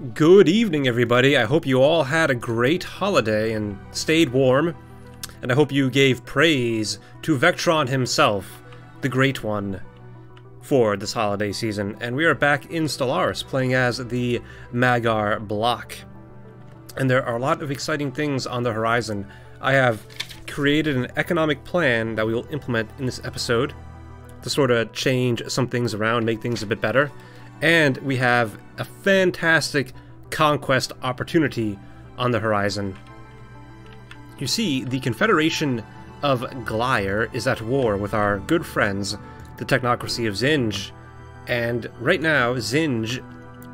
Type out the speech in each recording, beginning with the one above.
Good evening, everybody. I hope you all had a great holiday and stayed warm. And I hope you gave praise to Vectron himself, the Great One, for this holiday season. And we are back in Stellaris, playing as the Maggar Bloc. And there are a lot of exciting things on the horizon. I have created an economic plan that we will implement in this episode to sort of change some things around, make things a bit better. And we have a fantastic conquest opportunity on the horizon. You see, the Confederation of Glyre is at war with our good friends, the Technocracy of Zinj. And right now, Zinj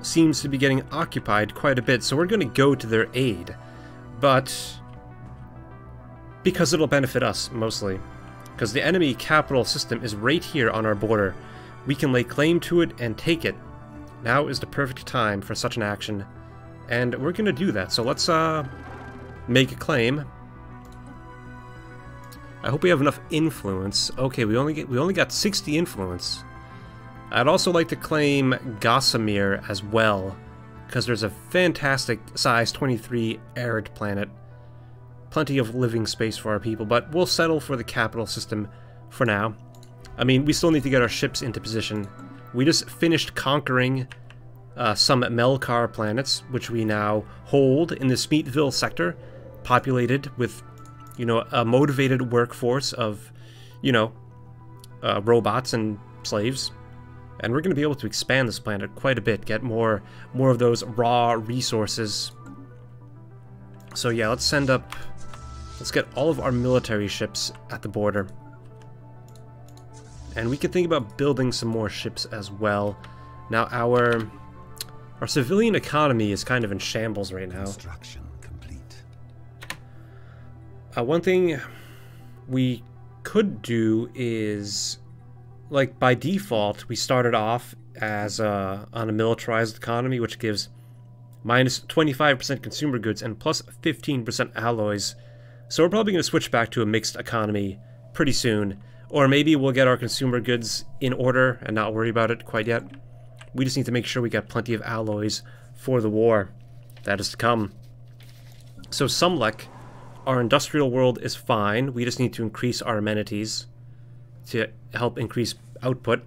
seems to be getting occupied quite a bit, so we're going to go to their aid. But because it'll benefit us, mostly. Because the enemy capital system is right here on our border. We can lay claim to it and take it. Now is the perfect time for such an action, and we're gonna do that. So let's make a claim. I hope we have enough influence. Okay, we only got 60 influence. I'd also like to claim Gossamer as well, because there's a fantastic size 23 arid planet. Plenty of living space for our people, but we'll settle for the capital system for now. I mean, we still need to get our ships into position. We just finished conquering some Melkar planets, which we now hold in the Smeetville sector, populated with, you know, a motivated workforce of, you know, robots and slaves. And we're going to be able to expand this planet quite a bit, get more of those raw resources. So yeah, let's get all of our military ships at the border. And we could think about building some more ships as well. Now our civilian economy is kind of in shambles right now. Construction complete. One thing we could do is, like, by default, we started off as on a militarized economy, which gives minus 25% consumer goods and plus 15% alloys. So we're probably going to switch back to a mixed economy pretty soon. Or maybe we'll get our consumer goods in order and not worry about it quite yet. We just need to make sure we got plenty of alloys for the war. That is to come. So Sumlek, our industrial world is fine. We just need to increase our amenities to help increase output.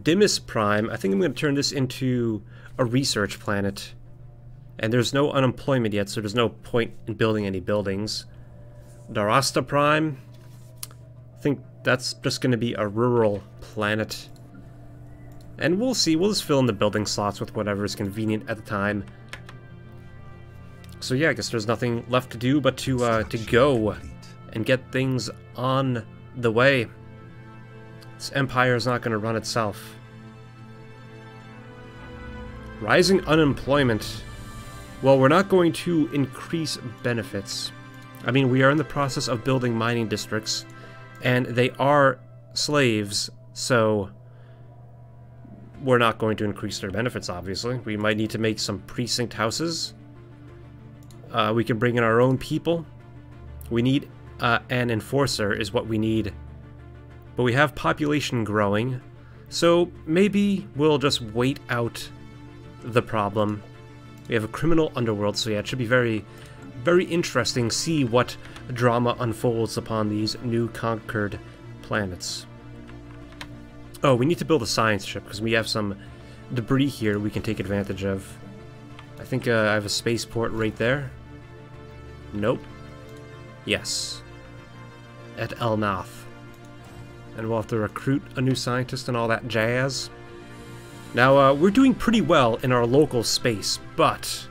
Dimas Prime, I think I'm going to turn this into a research planet. And there's no unemployment yet, so there's no point in building any buildings. Darasta Prime, I think that's just going to be a rural planet. And we'll see, we'll just fill in the building slots with whatever is convenient at the time. So yeah, I guess there's nothing left to do but to go and get things on the way. This empire is not going to run itself. Rising unemployment. Well, we're not going to increase benefits. I mean, we are in the process of building mining districts, and they are slaves, so we're not going to increase their benefits, obviously. We might need to make some precinct houses. We can bring in our own people. We need an enforcer is what we need. But we have population growing, so maybe we'll just wait out the problem. We have a criminal underworld, so yeah, it should be very, very interesting. See what drama unfolds upon these new conquered planets. Oh, we need to build a science ship because we have some debris here we can take advantage of. I think I have a spaceport right there. Nope. Yes. At El Nath. And we'll have to recruit a new scientist and all that jazz. Now, we're doing pretty well in our local space, but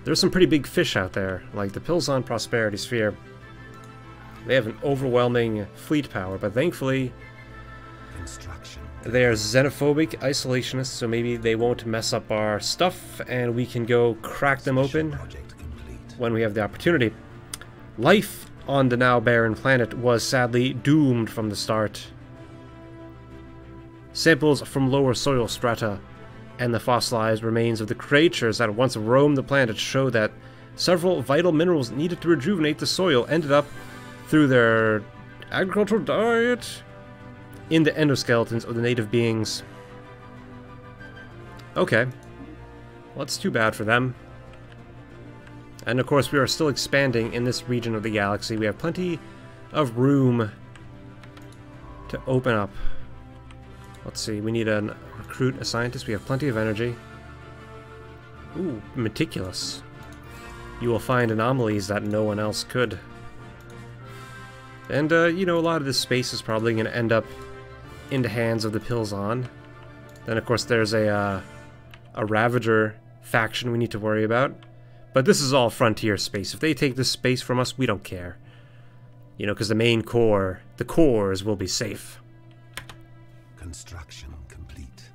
there's some pretty big fish out there, like the Pilzon Prosperity Sphere. They have an overwhelming fleet power, but thankfully they are xenophobic isolationists, so maybe they won't mess up our stuff, and we can go crack them open when we have the opportunity. Life on the now barren planet was sadly doomed from the start. Samples from lower soil strata and the fossilized remains of the creatures that once roamed the planet show that several vital minerals needed to rejuvenate the soil ended up, through their agricultural diet, in the endoskeletons of the native beings. Okay. Well, that's too bad for them. And of course, we are still expanding in this region of the galaxy. We have plenty of room to open up. Let's see, we need to recruit a scientist. We have plenty of energy. Ooh, meticulous. You will find anomalies that no one else could. And, you know, a lot of this space is probably going to end up in the hands of the Pilzon. Then, of course, there's a Ravager faction we need to worry about. But this is all frontier space. If they take this space from us, we don't care. You know, because the main core, the cores will be safe. Construction complete.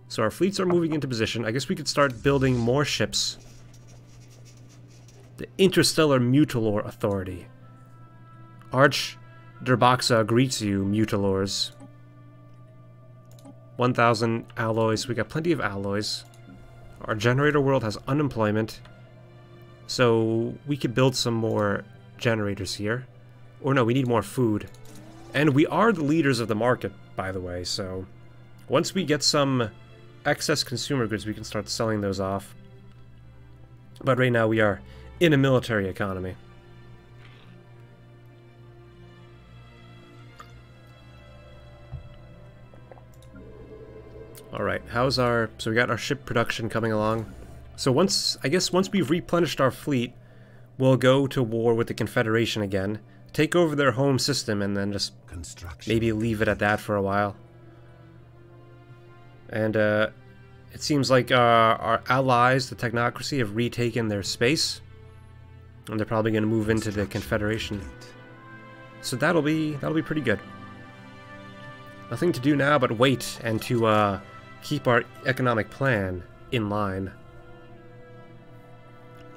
So our fleets are moving into position. I guess we could start building more ships. The Interstellar Mutilor Authority. Arch Derboxa greets you, Mutilors. 1,000 alloys. We got plenty of alloys. Our generator world has unemployment. So we could build some more generators here. Or no, we need more food. And we are the leaders of the market, by the way, so once we get some excess consumer goods, we can start selling those off. But right now we are in a military economy. Alright, how's our... So we got our ship production coming along. So once we've replenished our fleet, we'll go to war with the Confederation again, take over their home system, and then just maybe leave it at that for a while. And it seems like our allies, the Technocracy, have retaken their space, and they're probably going to move into the Confederation. So that'll be pretty good. Nothing to do now but wait and to keep our economic plan in line.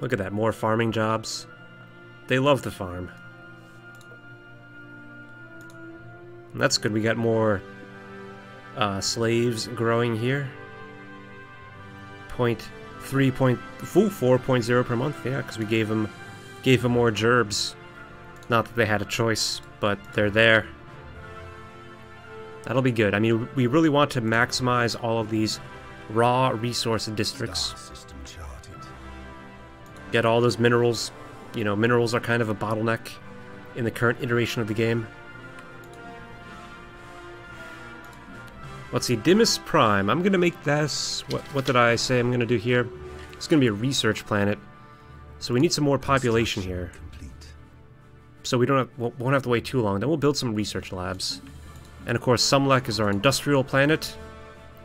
Look at that, more farming jobs. They love the farm. And that's good, we got more slaves growing here. 4.0 per month, yeah, because we gave them more gerbs. Not that they had a choice, but they're there. That'll be good. I mean, we really want to maximize all of these raw resource districts. Get all those minerals. You know, minerals are kind of a bottleneck in the current iteration of the game. Let's see, Dimmus Prime. I'm gonna make this. What did I say I'm gonna do here? It's gonna be a research planet, so we need some more population here. So we won't have to wait too long. Then we'll build some research labs. And of course, Sumlek is our industrial planet,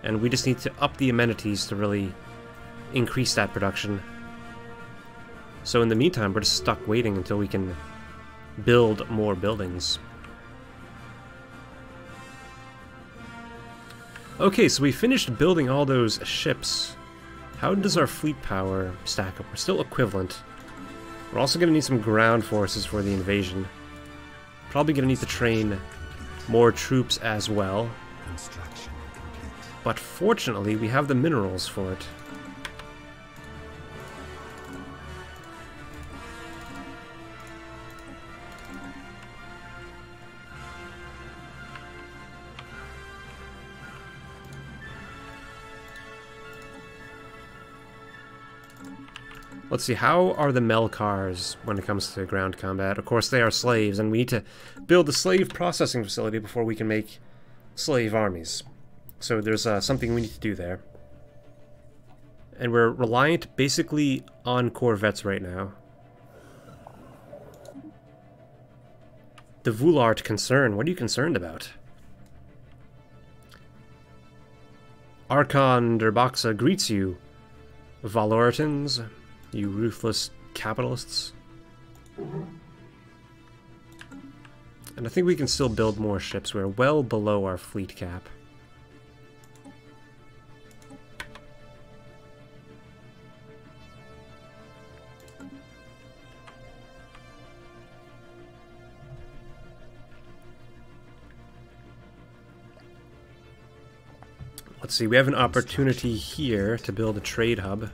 and we just need to up the amenities to really increase that production. So in the meantime, we're just stuck waiting until we can build more buildings. Okay, so we finished building all those ships. How does our fleet power stack up? We're still equivalent. We're also going to need some ground forces for the invasion. Probably going to need to train more troops as well. But fortunately, we have the minerals for it. Let's see, how are the Melkars when it comes to ground combat? Of course, they are slaves, and we need to build a slave processing facility before we can make slave armies. So there's something we need to do there. And we're reliant basically on corvettes right now. The Vulart concern, what are you concerned about? Archon Derboxa greets you, Valoritans. You ruthless capitalists. And I think we can still build more ships. We're well below our fleet cap. Let's see, we have an opportunity here to build a trade hub.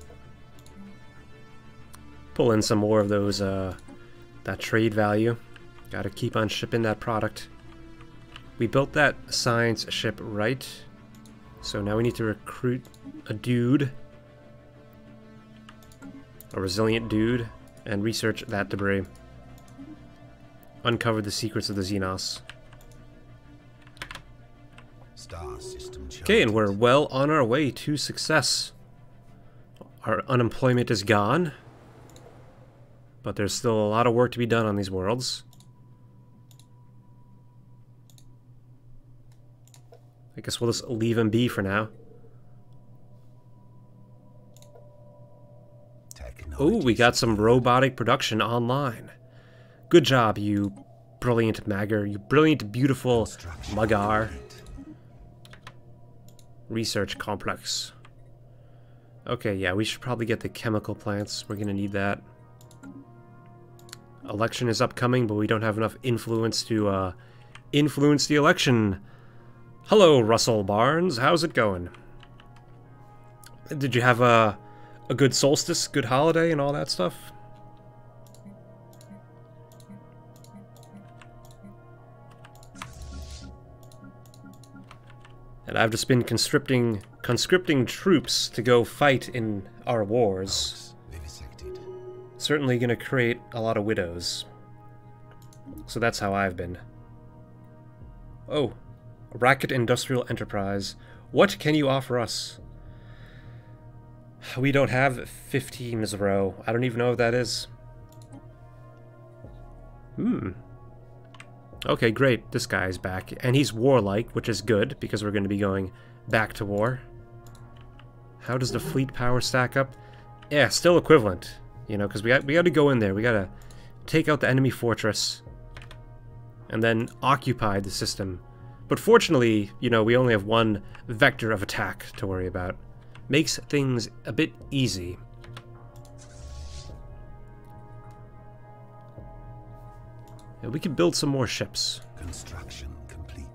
Pull in some more of those, that trade value. Gotta keep on shipping that product. We built that science ship right. So now we need to recruit a dude. a resilient dude, and research that debris. Uncover the secrets of the Xenos. Star system charted. Okay, and we're well on our way to success. Our unemployment is gone, but there's still a lot of work to be done on these worlds. I guess we'll just leave him be for now. Oh, we got some robotic production online. Good job, you brilliant Maggar, you brilliant, beautiful Maggar. Research complex. Okay, yeah, we should probably get the chemical plants. We're gonna need that. Election is upcoming, but we don't have enough influence to influence the election. Hello, Russell Barnes. How's it going? Did you have a good solstice, good holiday, and all that stuff? And I've just been conscripting troops to go fight in our wars. Certainly gonna create a lot of widows. So that's how I've been. Oh, Racket Industrial Enterprise. What can you offer us? We don't have 15 Zero. I don't even know what that is. Okay, great. This guy's back. And he's warlike, which is good, because we're going to be going back to war. How does the fleet power stack up? Yeah, still equivalent. You know, because we got to go in there. We got to take out the enemy fortress. And then occupy the system. But fortunately, you know, we only have one vector of attack to worry about. Makes things a bit easy. And we can build some more ships. Construction complete.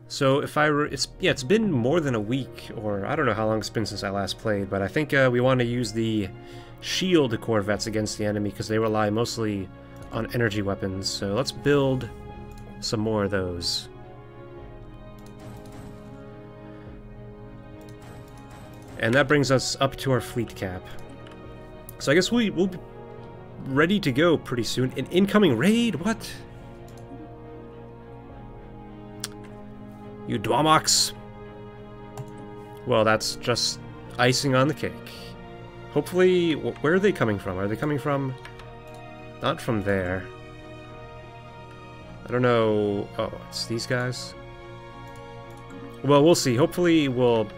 So if I were, it's been more than a week, or I don't know how long it's been since I last played, but I think we want to use the shield corvettes against the enemy because they rely mostly on energy weapons. So let's build some more of those. And that brings us up to our fleet cap. So I guess we'll be ready to go pretty soon. An incoming raid? What? You Dwamox. Well, that's just icing on the cake. Hopefully, where are they coming from? Are they coming from... Not from there. I don't know... Oh, it's these guys? Well, we'll see. Hopefully we'll...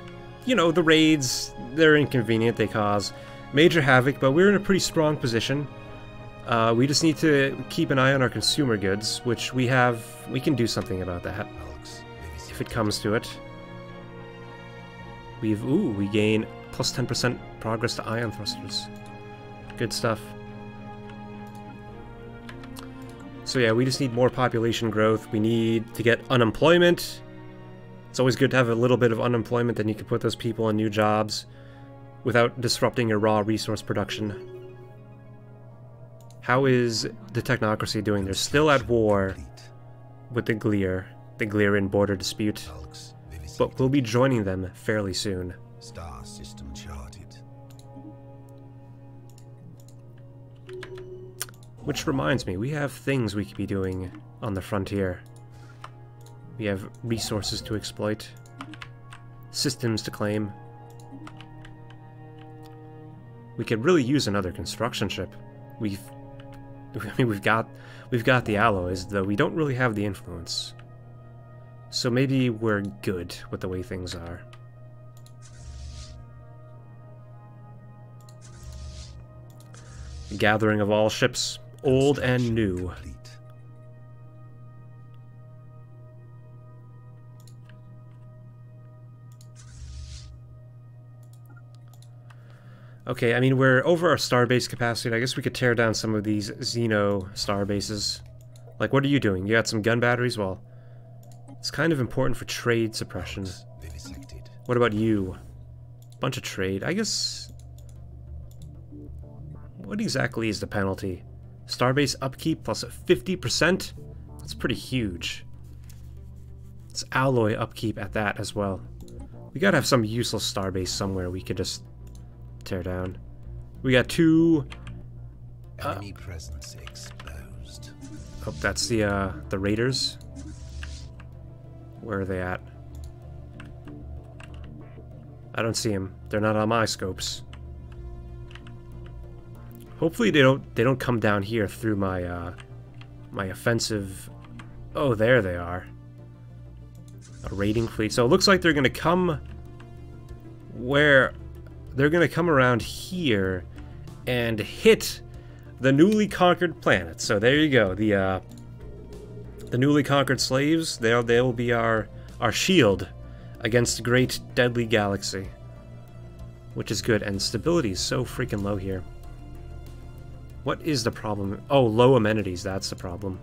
You know, the raids, they're inconvenient. They cause major havoc, but we're in a pretty strong position. We just need to keep an eye on our consumer goods, which we have... We can do something about that. If it comes to it. We gain plus 10% progress to ion thrusters. Good stuff. So yeah, we just need more population growth. We need to get unemployment. It's always good to have a little bit of unemployment, then you can put those people in new jobs without disrupting your raw resource production. How is the technocracy doing? They're still at war with the Glierian border dispute, but we'll be joining them fairly soon. Star system charted. Which reminds me, we have things we could be doing on the frontier. We have resources to exploit, systems to claim. We could really use another construction ship. We've got the alloys, though we don't really have the influence. So maybe we're good with the way things are. Gathering of all ships, old and new. Okay, I mean, we're over our starbase capacity. I guess we could tear down some of these Xeno starbases. Like, what are you doing? You got some gun batteries? Well, it's kind of important for trade suppression. What about you? Bunch of trade. I guess... What exactly is the penalty? Starbase upkeep plus 50%? That's pretty huge. It's alloy upkeep at that as well. We gotta have some useless starbase somewhere we could just tear down. We got two... Enemy presence exposed. Oh, that's the raiders. Where are they at? I don't see them. They're not on my scopes. Hopefully they don't come down here through my my offensive. Oh, there they are. A raiding fleet. So it looks like they're gonna come where they're gonna come around here and hit the newly conquered planet. So there you go. The newly conquered slaves. They will be our shield against the great deadly galaxy, which is good. And stability is so freaking low here. What is the problem? Oh, low amenities. That's the problem.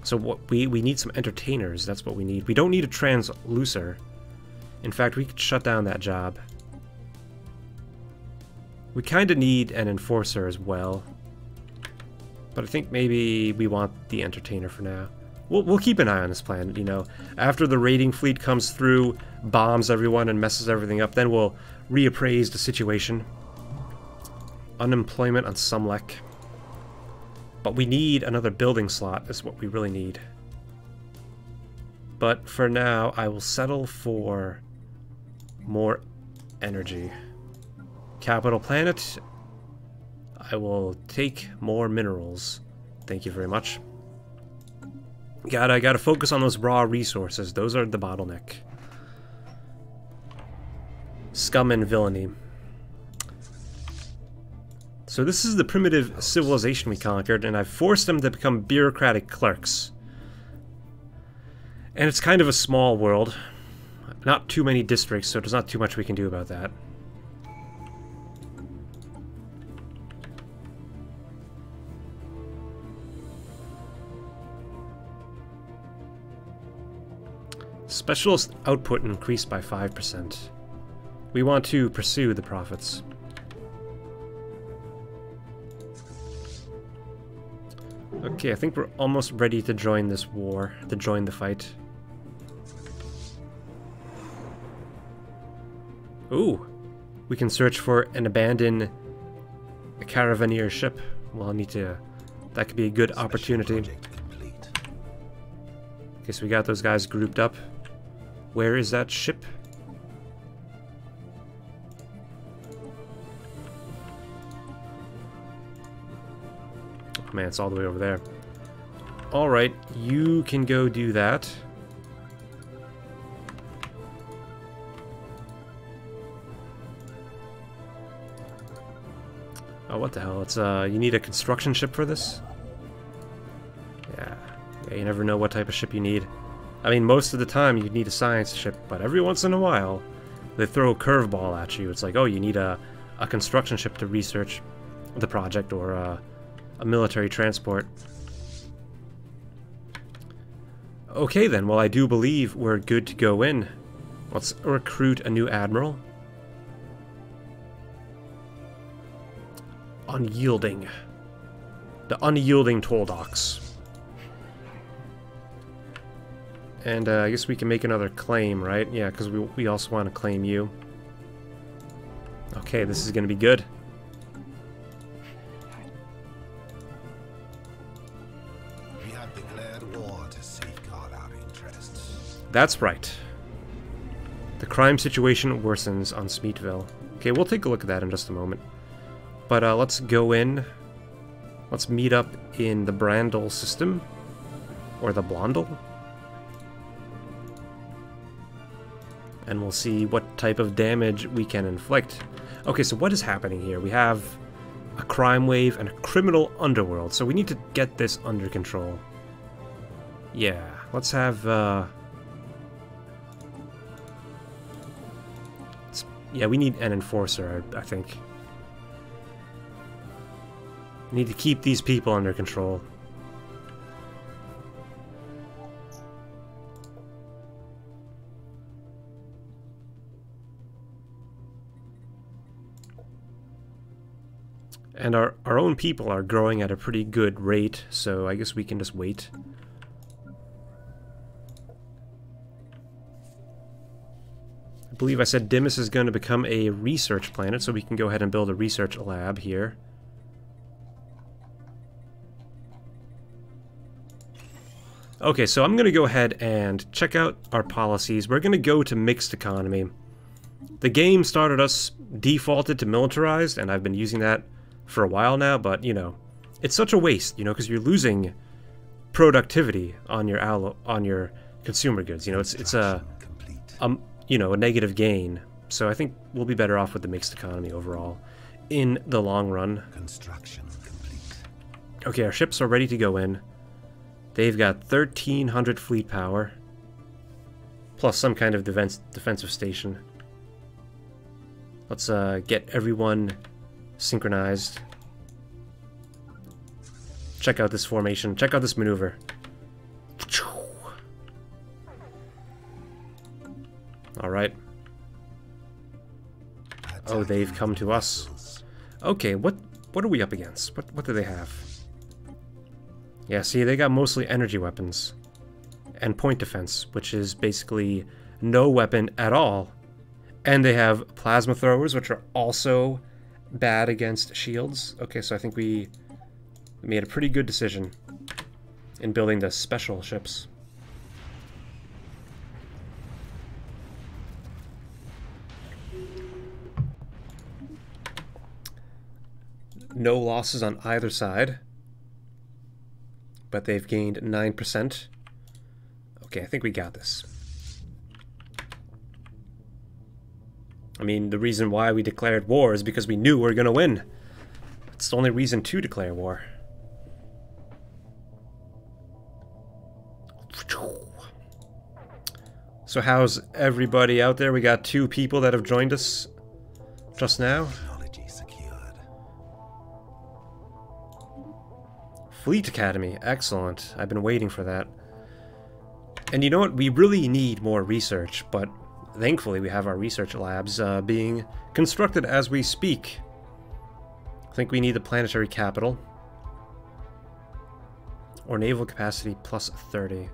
So what we need some entertainers. That's what we need. We don't need a translucer. In fact, we could shut down that job. We kind of need an enforcer as well. But I think maybe we want the entertainer for now. We'll keep an eye on this planet, you know. After the raiding fleet comes through, bombs everyone, and messes everything up, then we'll reappraise the situation. Unemployment on Sumlek. But we need another building slot, is what we really need. But for now, I will settle for more energy. Capital planet. I will take more minerals. Thank you very much. Gotta focus on those raw resources. Those are the bottleneck. Scum and villainy. So this is the primitive civilization we conquered, and I've forced them to become bureaucratic clerks. And it's kind of a small world. Not too many districts, so there's not too much we can do about that. Specialist output increased by 5%. We want to pursue the profits. Okay, I think we're almost ready to join this war, to join the fight. Ooh, we can search for an abandoned caravaneer ship. Well, I'll need to... That could be a good opportunity. Okay, so we got those guys grouped up. Where is that ship? Oh man, it's all the way over there. Alright, you can go do that. Oh, what the hell? It's you need a construction ship for this? Yeah, you never know what type of ship you need. I mean, most of the time you need a science ship, but every once in a while they throw a curveball at you. It's like, oh, you need a construction ship to research the project, or a military transport. Okay then, well I do believe we're good to go in. Let's recruit a new admiral. Unyielding. The unyielding Toldocs. And I guess we can make another claim, right? Yeah, because we also want to claim you. Okay, this is going to be good. We have declared war to safeguard our interests. That's right. The crime situation worsens on Smeetville. Okay, we'll take a look at that in just a moment. But let's go in. Let's meet up in the Brandel system. Or the Blondel. And we'll see what type of damage we can inflict. Okay, so what is happening here? We have a crime wave and a criminal underworld. So we need to get this under control. Yeah, let's have... yeah, we need an enforcer, I think. We need to keep these people under control. And our own people are growing at a pretty good rate, so I guess we can just wait. believe I said Dimas is going to become a research planet, so we can go ahead and build a research lab here. Okay, so I'm going to go ahead and check out our policies. We're going to go to mixed economy. The game started us defaulted to militarized, and I've been using that for a while now, but, you know, it's such a waste, you know, because you're losing productivity on your consumer goods. You know, it's a you know, a negative gain. So I think we'll be better off with the mixed economy overall in the long run. Construction complete. Okay, our ships are ready to go in. They've got 1,300 fleet power, plus some kind of defensive station. Let's get everyone synchronized. Check out this formation. Check out this maneuver. Alright. Oh, they've come to us. Okay, what are we up against? What do they have? Yeah, see, they got mostly energy weapons. And point defense, which is basically no weapon at all. And they have plasma throwers, which are also bad against shields. Okay, so I think we made a pretty good decision in building the special ships. No losses on either side, but they've gained 9%. Okay, I think we got this. I mean, the reason why we declared war is because we knew we were going to win. It's the only reason to declare war. So how's everybody out there? We got 2 people that have joined us just now. Technology secured. Fleet Academy, excellent. I've been waiting for that. And you know what? We really need more research, but thankfully we have our research labs being constructed as we speak. I think we need the planetary capital. Or naval capacity plus 30.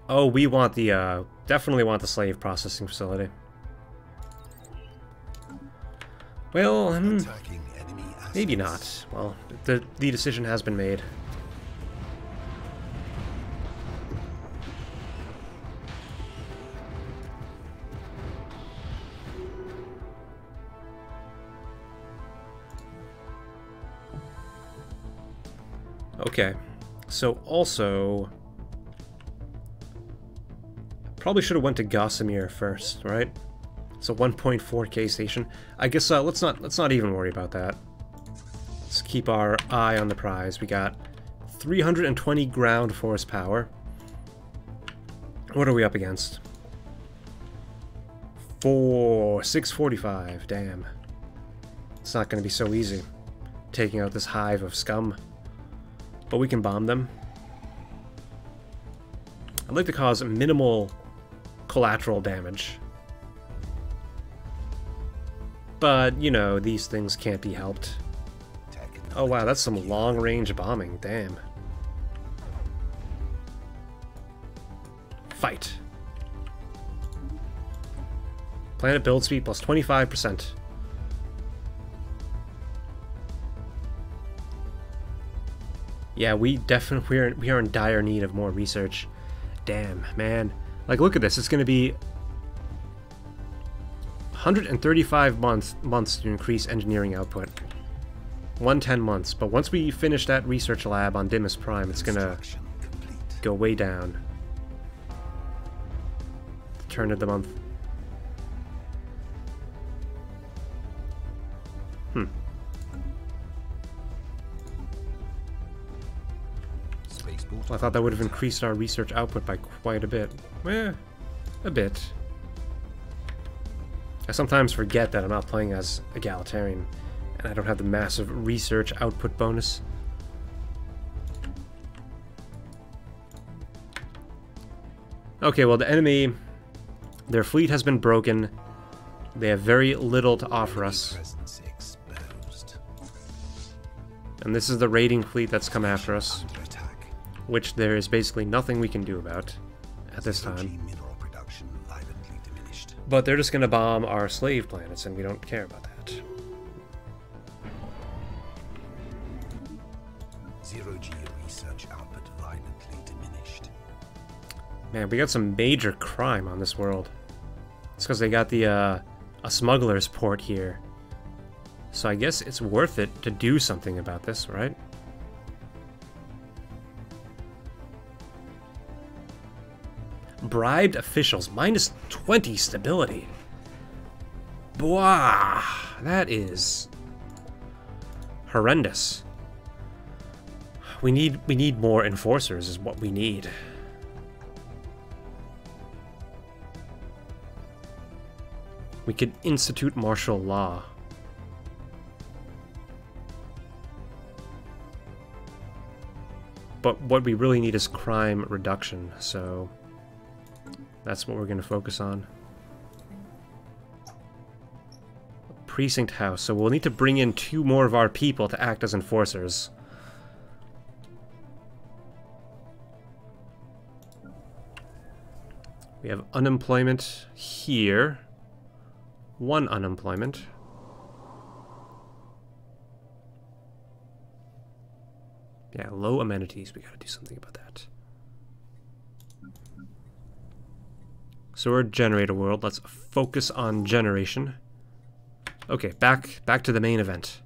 Oh, we want the, definitely want the slave processing facility. Well, maybe not. Well, the decision has been made. Okay, so also, probably should have went to Gossamer first, right? It's a 1.4K station. I guess let's not even worry about that. Let's keep our eye on the prize. We got 320 ground force power. What are we up against? 645. Damn. It's not going to be so easy taking out this hive of scum. But we can bomb them. I'd like to cause minimal collateral damage. But, you know, these things can't be helped. Oh wow, that's some long-range bombing, damn. Fight. Planet build speed plus 25%. Yeah, we are in dire need of more research. Damn, man. Like, look at this. It's going to be 135 months to increase engineering output. 110 months. But once we finish that research lab on Dimas Prime, it's going to go way down. Turn of the month. Well, I thought that would have increased our research output by quite a bit. Eh, a bit. I sometimes forget that I'm not playing as egalitarian, and I don't have the massive research output bonus. Okay, well, the enemy, their fleet has been broken. They have very little to offer us. And this is the raiding fleet that's come after us, which there is basically nothing we can do about at this time. But they're just going to bomb our slave planets, and we don't care about that. Zero-G research output violently diminished. Man, we got some major crime on this world. It's because they got the a smuggler's port here. So I guess it's worth it to do something about this, right? Bribed officials, minus 20 stability. Bwah, that is horrendous. We need more enforcers is what we need. We could institute martial law. But what we really need is crime reduction, so that's what we're going to focus on. Precinct house, so we'll need to bring in 2 more of our people to act as enforcers. We have unemployment here. 1 unemployment. Yeah, low amenities. We gotta do something about that. So we're a generator world. Let's focus on generation. Okay, back to the main event.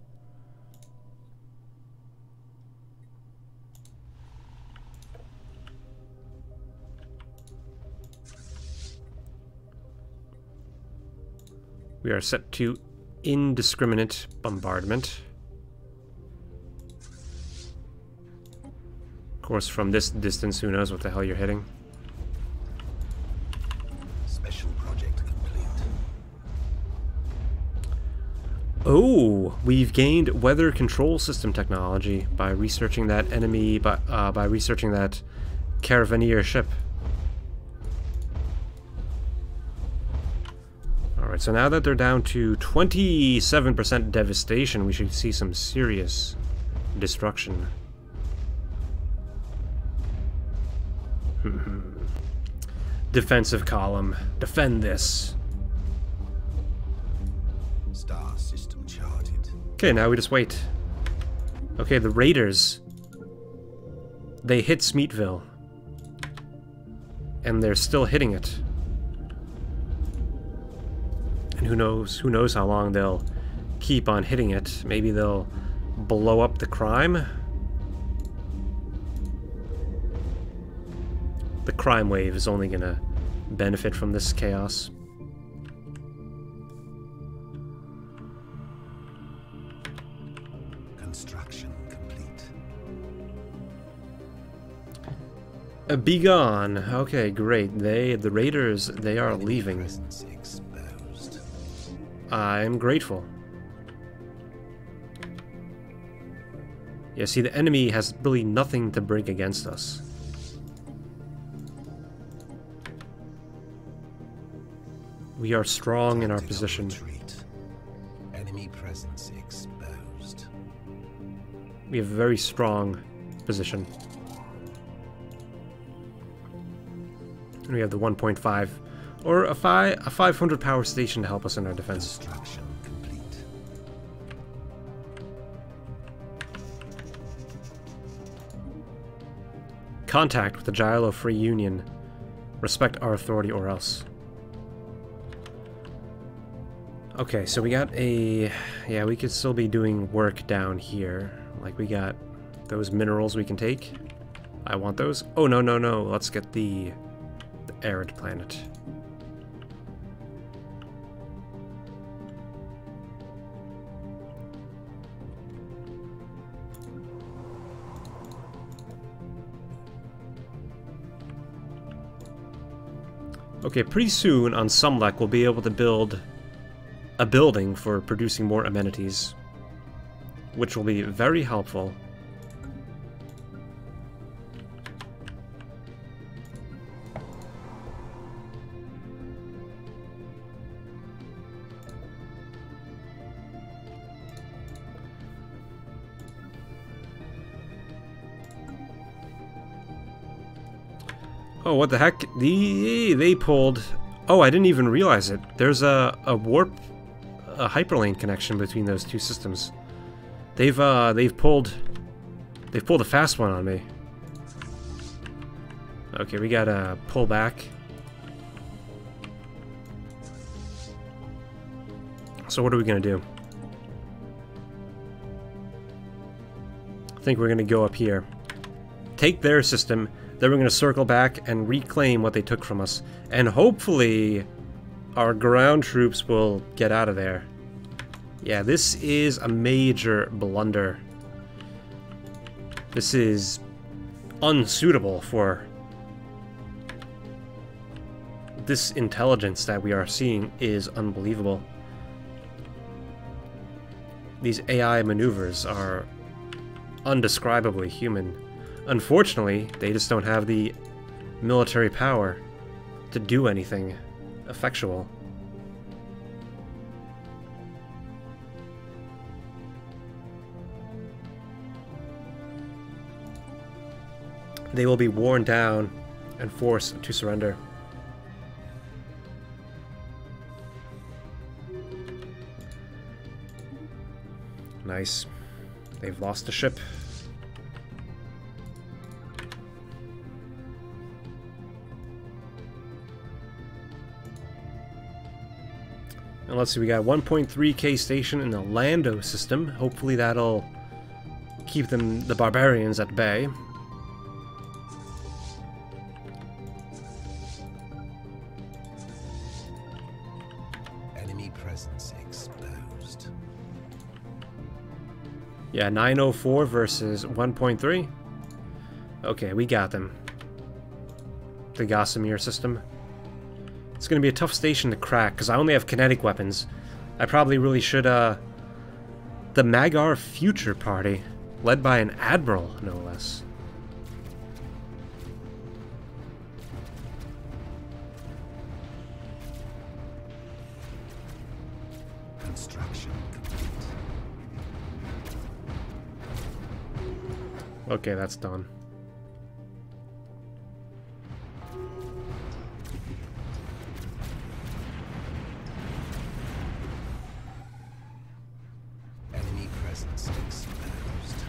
We are set to indiscriminate bombardment. Of course, from this distance, who knows what the hell you're hitting. Special project complete. Oh, we've gained weather control system technology by researching that enemy, by researching that caravaneer ship. Alright, so now that they're down to 27% devastation, we should see some serious destruction. Defensive column. Defend this. Star system charted. Okay, now we just wait. Okay, the Raiders. They hit Smeetville. And they're still hitting it. And who knows how long they'll keep on hitting it. Maybe they'll blow up the crime. The crime wave is only gonna benefit from this chaos. Construction complete. Be gone. Okay, great. The Raiders, they are leaving. Presence exposed. I'm grateful. Yeah, see, the enemy has really nothing to bring against us. We are strong in our position. Retreat. Enemy presence exposed. We have a very strong position. And we have the 1.5 or a 500 power station to help us in our defense. Construction complete. Contact with the Gylo Free Union. Respect our authority or else. Okay, so we got a... Yeah, we could still be doing work down here. Like, we got those minerals we can take. I want those. Oh, no, no, no. Let's get the arid planet. Okay, pretty soon on Sumlek we'll be able to build a building for producing more amenities, which will be very helpful. Oh, what the heck? They pulled Oh, I didn't even realize it. There's a warp, a hyperlane connection between those two systems. They've pulled a fast one on me. Okay, we gotta pull back. So what are we gonna do? I think we're gonna go up here. Take their system, then we're gonna circle back and reclaim what they took from us. And hopefully our ground troops will get out of there. Yeah, this is a major blunder. This is unsuitable for this intelligence that we are seeing is unbelievable. These AI maneuvers are undescribably human. Unfortunately, they just don't have the military power to do anything effectual. They will be worn down and forced to surrender. Nice. They've lost the ship. And let's see, we got 1.3k station in the Lando system. Hopefully that'll keep the barbarians at bay. Enemy presence exposed. Yeah, 904 versus 1.3. Okay, we got them. The Gossamer system. It's going to be a tough station to crack, because I only have kinetic weapons. I probably really should, The Maggar Future Party, led by an admiral, no less. Construction complete. Okay, that's done. Enemy presence exposed.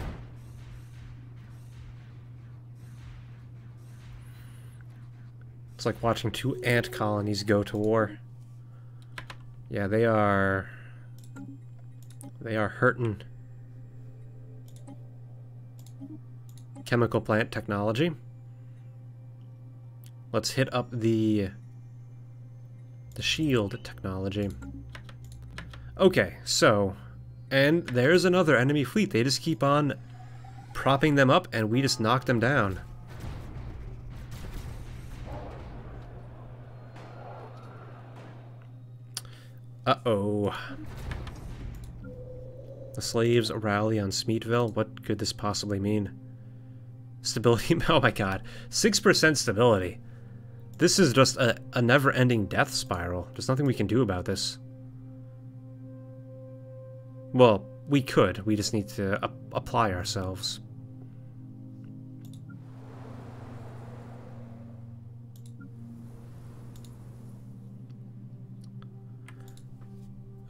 It's like watching two ant colonies go to war. Yeah, they are hurting. Chemical plant technology. Let's hit up the shield technology. Okay, so, and there's another enemy fleet. They just keep on propping them up and we just knock them down. Uh-oh. The slaves rally on Smeetville? What could this possibly mean? Stability? Oh my god. 6% stability. This is just a never-ending death spiral. There's nothing we can do about this. Well, we could. We just need to apply ourselves.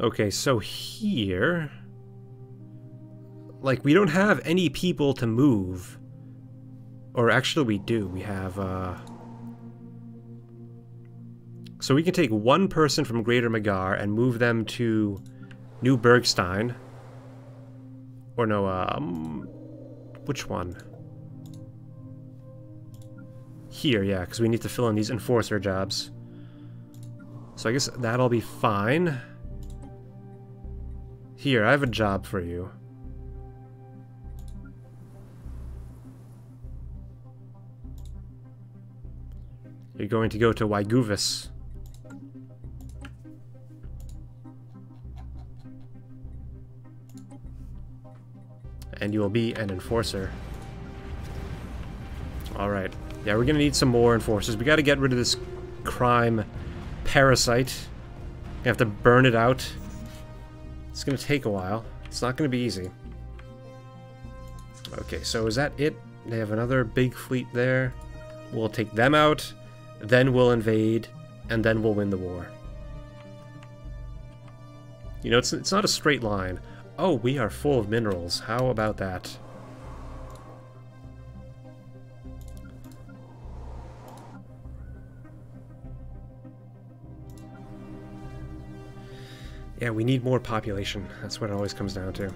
Okay, so here... like, we don't have any people to move. Or actually we do. We have, so we can take one person from Greater Maggar and move them to New Bergstein. Or no, which one? Here, yeah, because we need to fill in these enforcer jobs. So I guess that'll be fine. Here, I have a job for you. You're going to go to Wyguvis. And you will be an enforcer. Alright. Yeah, we're gonna need some more enforcers. We gotta get rid of this crime parasite. We have to burn it out. It's gonna take a while. It's not gonna be easy. Okay, so is that it? They have another big fleet there. We'll take them out. Then we'll invade and then we'll win the war. You know, it's not a straight line. Oh, we are full of minerals. How about that? Yeah, we need more population. That's what it always comes down to.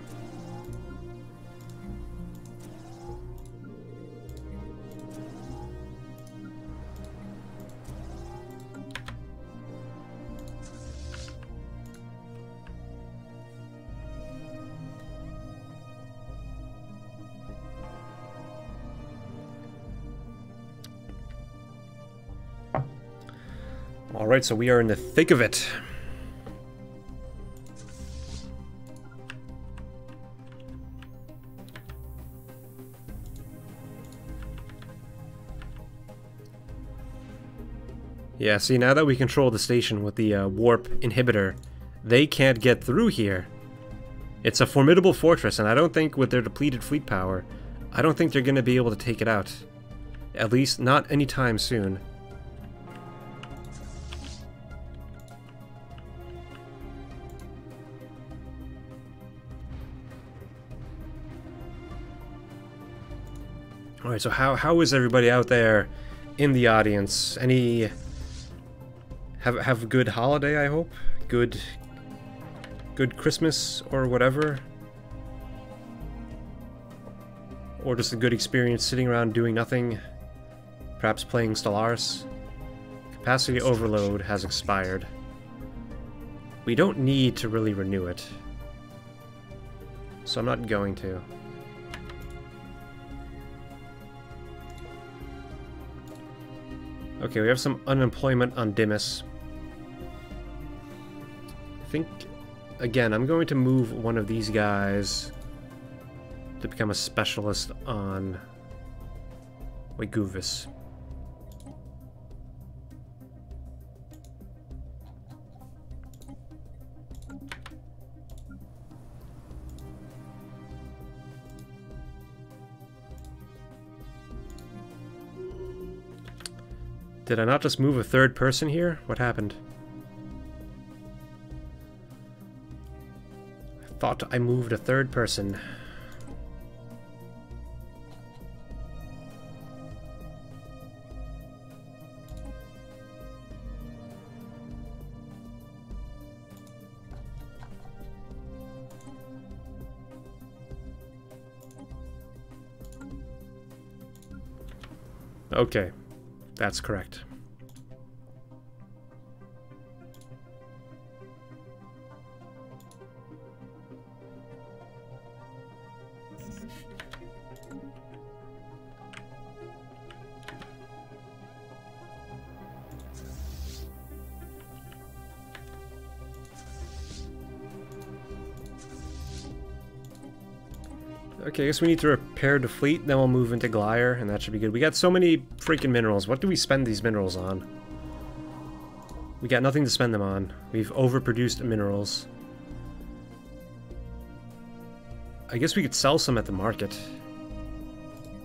Alright, so we are in the thick of it. Yeah, see, now that we control the station with the warp inhibitor, they can't get through here. It's a formidable fortress, and I don't think with their depleted fleet power, I don't think they're going to be able to take it out. At least not anytime soon. Alright, so how is everybody out there in the audience? Any... Have a good holiday, I hope? Good Christmas or whatever? Or just a good experience sitting around doing nothing? Perhaps playing Stellaris? Capacity overload has expired. We don't need to really renew it. So I'm not going to. Okay, we have some unemployment on Dimas. I think, again, I'm going to move one of these guys to become a specialist on Wiguvis. Did I not just move a third person here? What happened? I thought I moved a third person. Okay. That's correct. Okay, I guess we need to repair the fleet, then we'll move into Glire, and that should be good. We got so many freaking minerals. What do we spend these minerals on? We got nothing to spend them on. We've overproduced minerals. I guess we could sell some at the market.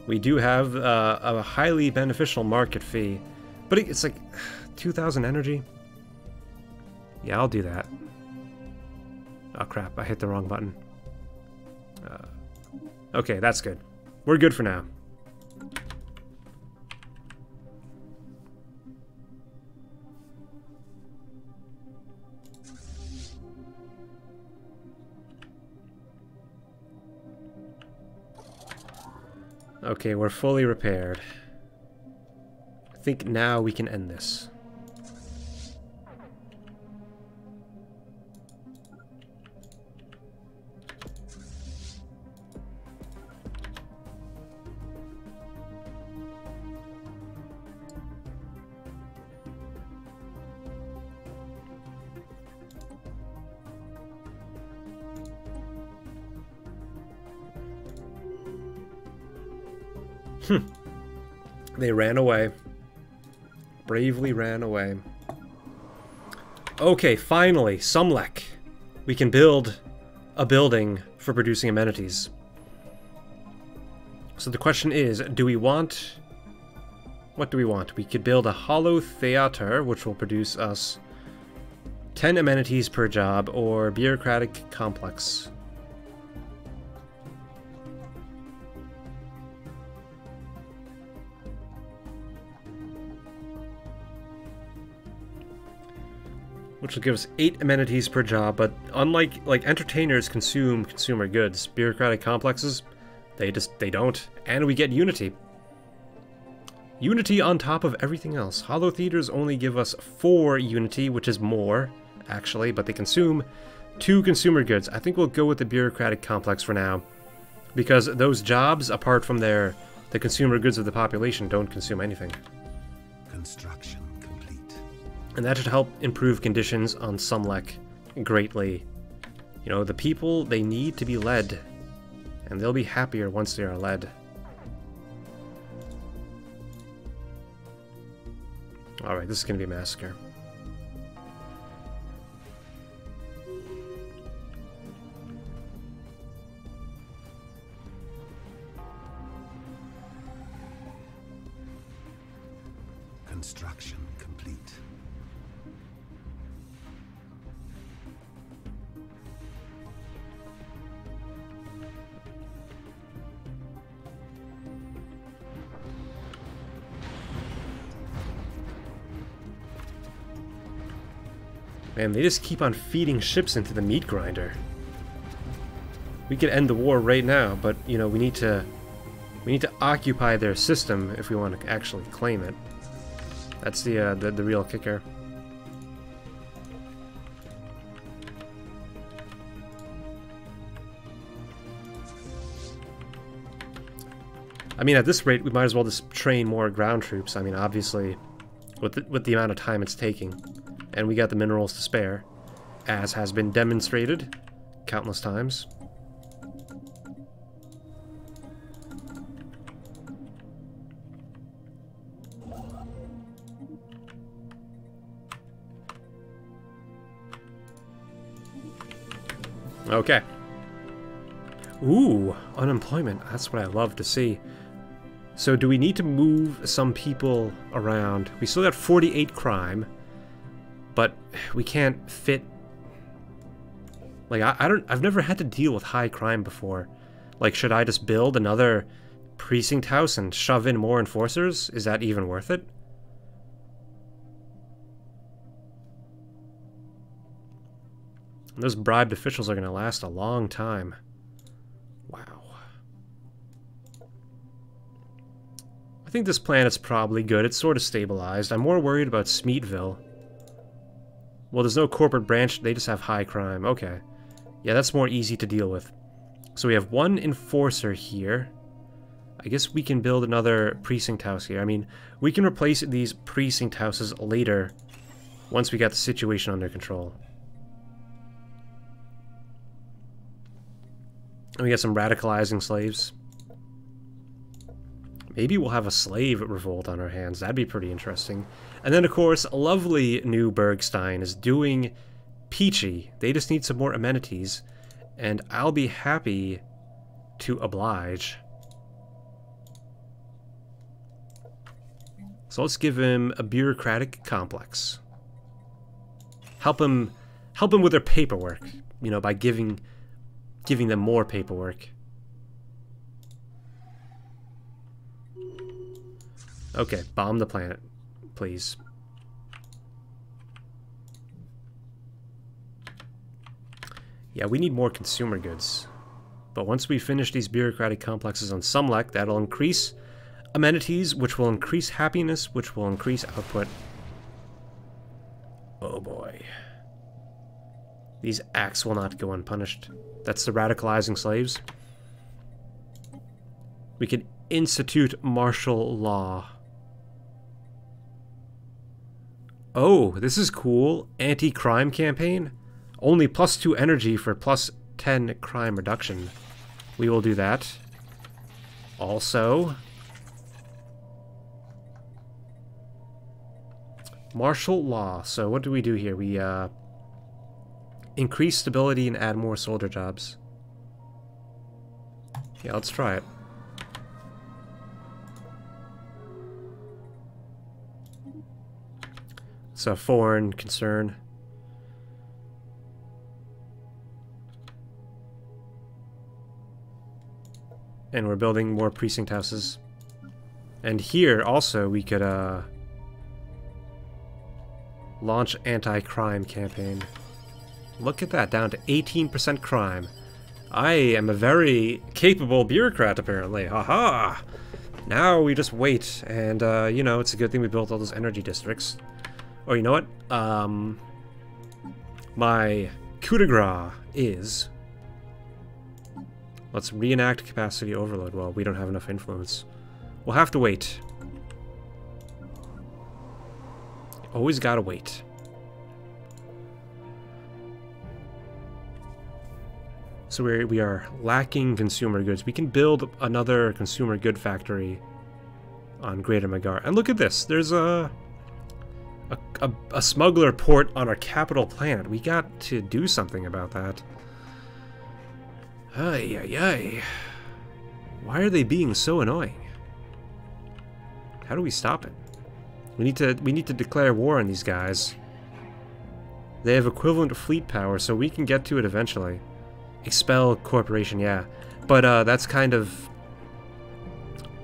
We do have a highly beneficial market fee. But it's like 2,000 energy. Yeah, I'll do that. Oh crap, I hit the wrong button. Okay, that's good. We're good for now. Okay, we're fully repaired. I think now we can end this. They ran away. Bravely ran away. Okay, finally, Sumlek. We can build a building for producing amenities. So the question is, do we want What do we want? We could build a hollow theater, which will produce us 10 amenities per job, or bureaucratic complex. Which will give us 8 amenities per job, but unlike, like, entertainers consume consumer goods, bureaucratic complexes, they don't, and we get unity. Unity on top of everything else. Hollow theaters only give us 4 unity, which is more, actually, but they consume 2 consumer goods. I think we'll go with the bureaucratic complex for now, because those jobs, apart from the consumer goods of the population, don't consume anything. Construction complete. And that should help improve conditions on Sumlek greatly. You know, the people, they need to be led, and they'll be happier once they are led. Alright, this is going to be a massacre. Construction complete. Man, they just keep on feeding ships into the meat grinder. We could end the war right now, but, you know, we need to occupy their system if we want to actually claim it. That's the real kicker. I mean, at this rate, we might as well just train more ground troops. I mean, obviously, with the amount of time it's taking. And we got the minerals to spare, as has been demonstrated countless times. Okay. Ooh, unemployment. That's what I love to see. So do we need to move some people around? We still got 48 crime. But we can't fit... Like, I've never had to deal with high crime before. Like, should I just build another precinct house and shove in more enforcers? Is that even worth it? And those bribed officials are going to last a long time. Wow. I think this plan is probably good. It's sort of stabilized. I'm more worried about Smeetville. Well, there's no corporate branch, they just have high crime. Okay. Yeah, that's more easy to deal with. So we have 1 enforcer here. I guess we can build another precinct house here. I mean, we can replace these precinct houses later once we got the situation under control. And we got some radicalizing slaves. Maybe we'll have a slave revolt on our hands. That'd be pretty interesting. And then, of course, lovely New Bergstein is doing peachy. They just need some more amenities, and I'll be happy to oblige. So let's give him a bureaucratic complex. Help him with their paperwork, you know, by giving them more paperwork. Okay, bomb the planet, please. Yeah, we need more consumer goods. But once we finish these bureaucratic complexes on Sumlek, that'll increase amenities, which will increase happiness, which will increase output. Oh boy. These acts will not go unpunished. That's the radicalizing slaves. We can institute martial law. Oh, this is cool. Anti-crime campaign. Only +2 energy for +10 crime reduction. We will do that. Also, martial law. So what do we do here? We increase stability and add more soldier jobs. Yeah, let's try it. It's a foreign concern. And we're building more precinct houses. And here also we could launch anti-crime campaign. Look at that, down to 18% crime. I am a very capable bureaucrat, apparently. Haha! Now we just wait, and, you know, it's a good thing we built all those energy districts. Or, you know what? My coup de grace is... Let's reenact capacity overload. Well, we don't have enough influence. We'll have to wait. Always gotta wait. So we are lacking consumer goods. We can build another consumer good factory on Greater Maggar. And look at this. There's a smuggler port on our capital planet. We got to do something about that. Ay, ay, ay. Why are they being so annoying? How do we stop it? We need to declare war on these guys. They have equivalent fleet power, so we can get to it eventually. Expel corporation, yeah. But that's kind of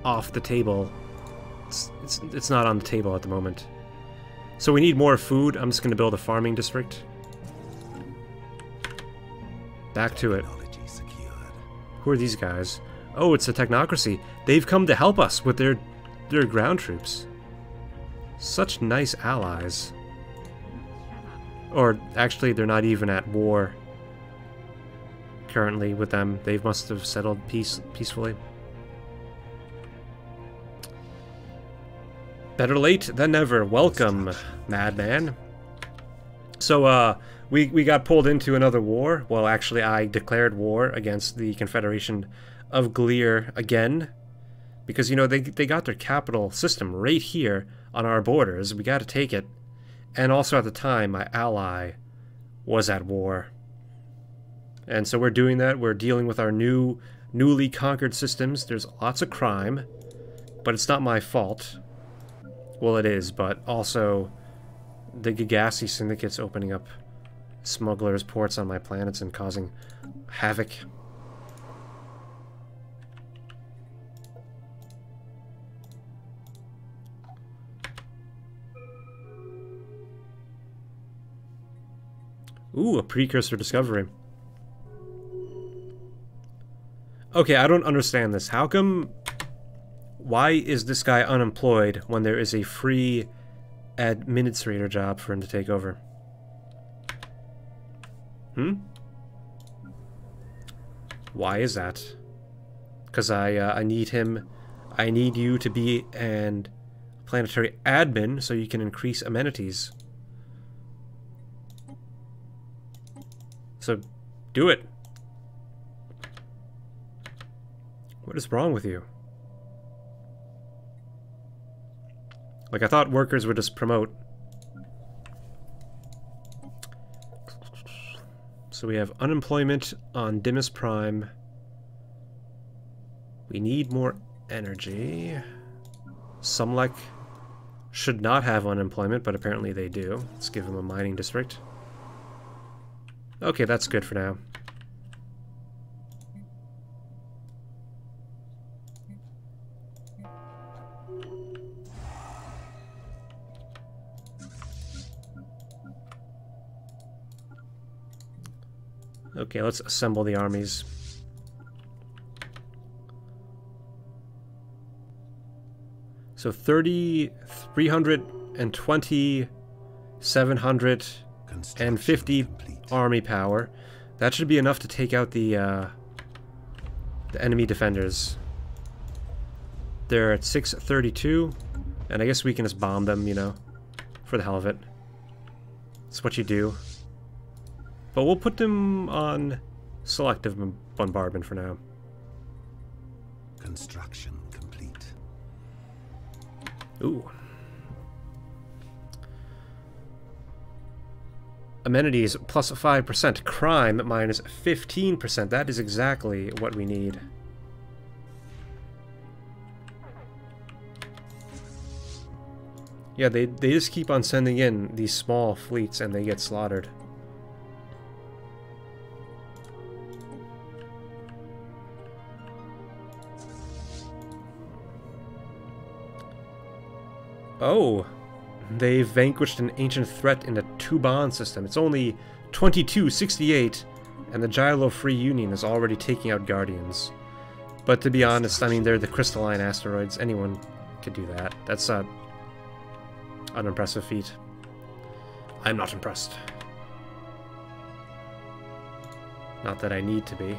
off the table. It's not on the table at the moment. So we need more food. I'm just going to build a farming district. Back to it. Who are these guys? Oh, it's a technocracy. They've come to help us with their ground troops. Such nice allies. Or actually, they're not even at war currently with them. They must have settled peacefully. Better late than never. Welcome, madman. So, we got pulled into another war. Well, actually, I declared war against the Confederation of Gleer again. Because, you know, they got their capital system right here on our borders. We got to take it. And also at the time, my ally was at war. And so we're doing that. We're dealing with our newly conquered systems. There's lots of crime, but it's not my fault. Well, it is, but also the Gagassi syndicate's opening up smugglers' ports on my planets and causing havoc. Ooh, a precursor discovery. Okay, I don't understand this. How come... Why is this guy unemployed when there is a free administrator job for him to take over? Why is that? Because I need him... I need you to be an planetary admin so you can increase amenities. So, do it. What is wrong with you? Like, I thought workers would just promote. So we have unemployment on Dimmus Prime. We need more energy. Sumlek should not have unemployment, but apparently they do. Let's give them a mining district. Okay, that's good for now. Okay, let's assemble the armies. So 30, 320, 750 army power. That should be enough to take out the enemy defenders. They're at 632, and I guess we can just bomb them, you know, for the hell of it. That's what you do. But we'll put them on selective bombardment for now. Construction complete. Ooh. Amenities plus 5%. Crime minus 15%. That is exactly what we need. Yeah, they just keep on sending in these small fleets and they get slaughtered. Oh, they've vanquished an ancient threat in the two-bond system. It's only 2268, and the Gylo Free Union is already taking out Guardians. But to be honest, I mean, they're the crystalline asteroids. Anyone could do that. That's an unimpressive feat. I'm not impressed. Not that I need to be.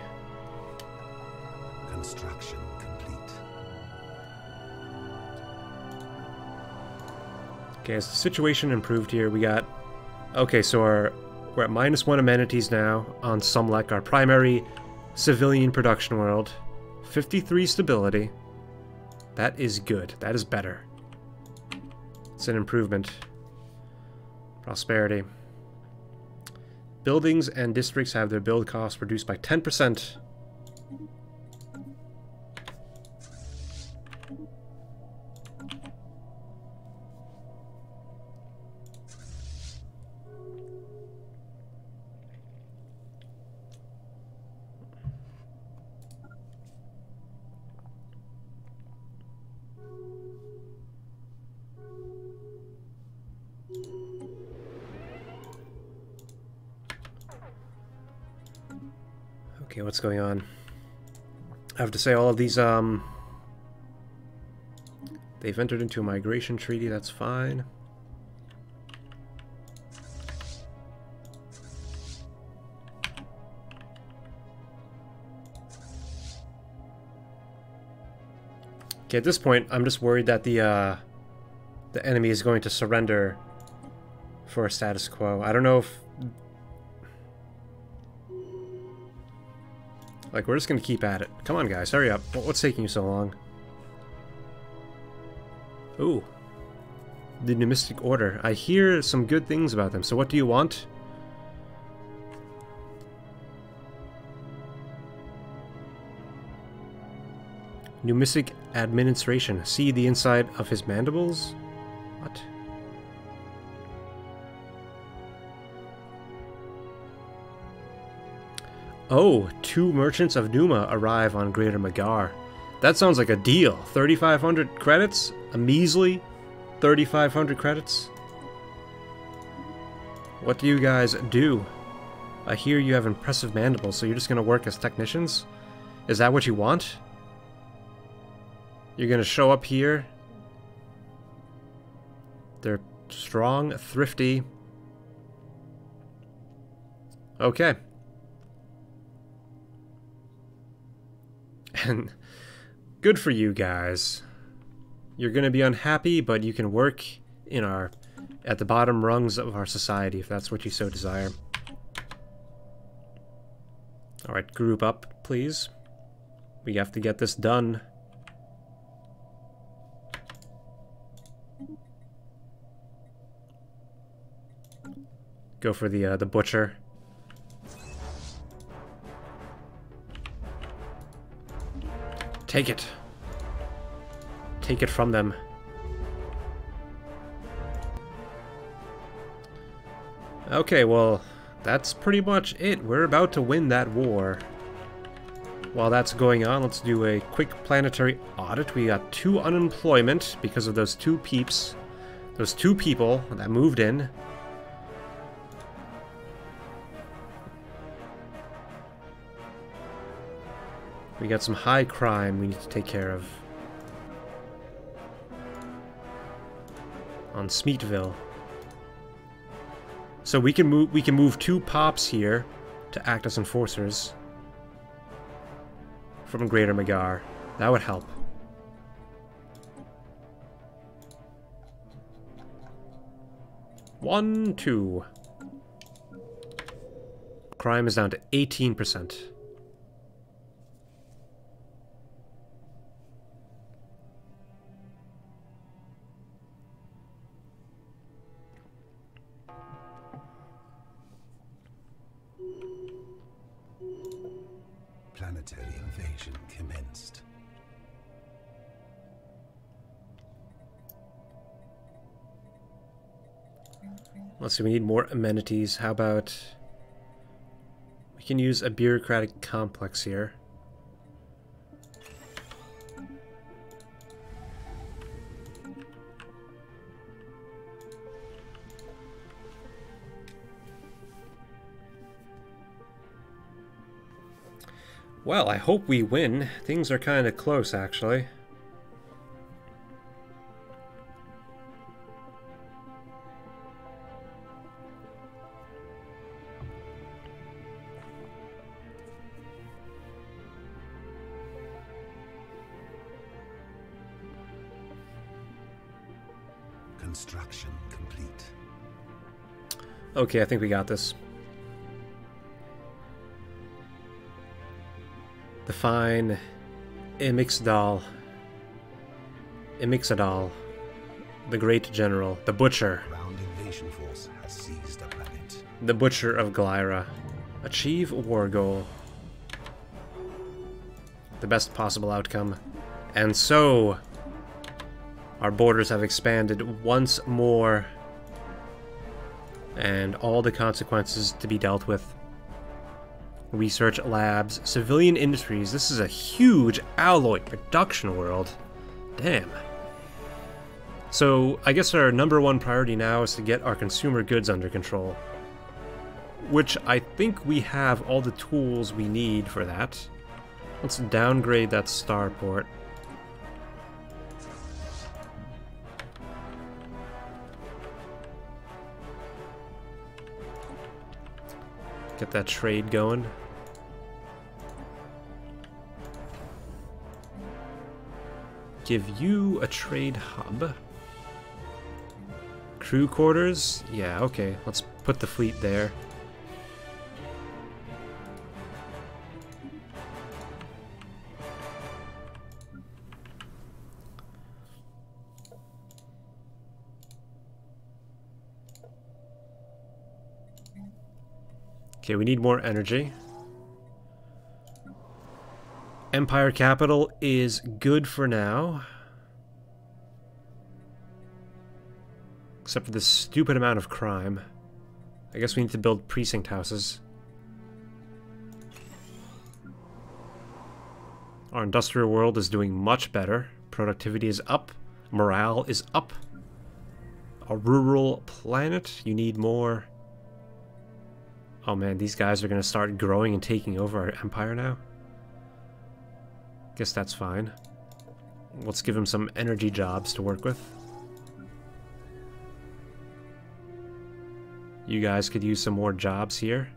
Construction complete. Okay, has the situation improved here? We got... Okay, so we're at -1 amenities now on Sumlek, our primary civilian production world. 53 stability. That is good. That is better. It's an improvement. Prosperity. Buildings and districts have their build costs reduced by 10%. Okay, what's going on? I have to say all of these, they've entered into a migration treaty, that's fine. Okay, at this point, I'm just worried that the enemy is going to surrender for a status quo. I don't know if... Like, we're just gonna keep at it. Come on, guys, hurry up. What's taking you so long? Ooh. The Nationalistic Order. I hear some good things about them, so what do you want? Numismatic Administration. See the inside of his mandibles? What? Oh, 2 merchants of Numa arrive on Greater Maggar. That sounds like a deal. 3,500 credits? A measly 3,500 credits? What do you guys do? I hear you have impressive mandibles, so you're just gonna work as technicians? Is that what you want? You're gonna show up here? They're strong, thrifty. Okay. And good for you guys. You're gonna be unhappy, but you can work in at the bottom rungs of our society if that's what you so desire. Alright, group up, please. We have to get this done. Go for the butcher. Take it. Take it from them. Okay, well, that's pretty much it. We're about to win that war. While that's going on, let's do a quick planetary audit. We got 2 unemployment because of those 2 peeps. Those 2 people that moved in. We got some high crime we need to take care of. On Smeetville. So we can move 2 pops here to act as enforcers from Greater Maggar. That would help. One, 2. Crime is down to 18%. Planetary invasion commenced. Let's see, we need more amenities. How about... we can use a bureaucratic complex here. Well, I hope we win. Things are kind of close, actually. Construction complete. Okay, I think we got this. Define Imixdal. Imixadal. The Great General. The Butcher. Ground invasion force has seized a planet. The Butcher of Glyra. Achieve war goal. The best possible outcome. And so... our borders have expanded once more. And all the consequences to be dealt with. Research labs, civilian industries. This is a huge alloy production world. Damn. So, I guess our #1 priority now is to get our consumer goods under control. Which I think we have all the tools we need for that. Let's downgrade that starport. Get that trade going. Give you a trade hub. Crew quarters? Yeah, okay. Let's put the fleet there. Okay, we need more energy. Empire capital is good for now. Except for this stupid amount of crime. I guess we need to build precinct houses. Our industrial world is doing much better. Productivity is up. Morale is up. A rural planet. You need more... oh man, these guys are going to start growing and taking over our empire now. Guess that's fine. Let's give them some energy jobs to work with. You guys could use some more jobs here.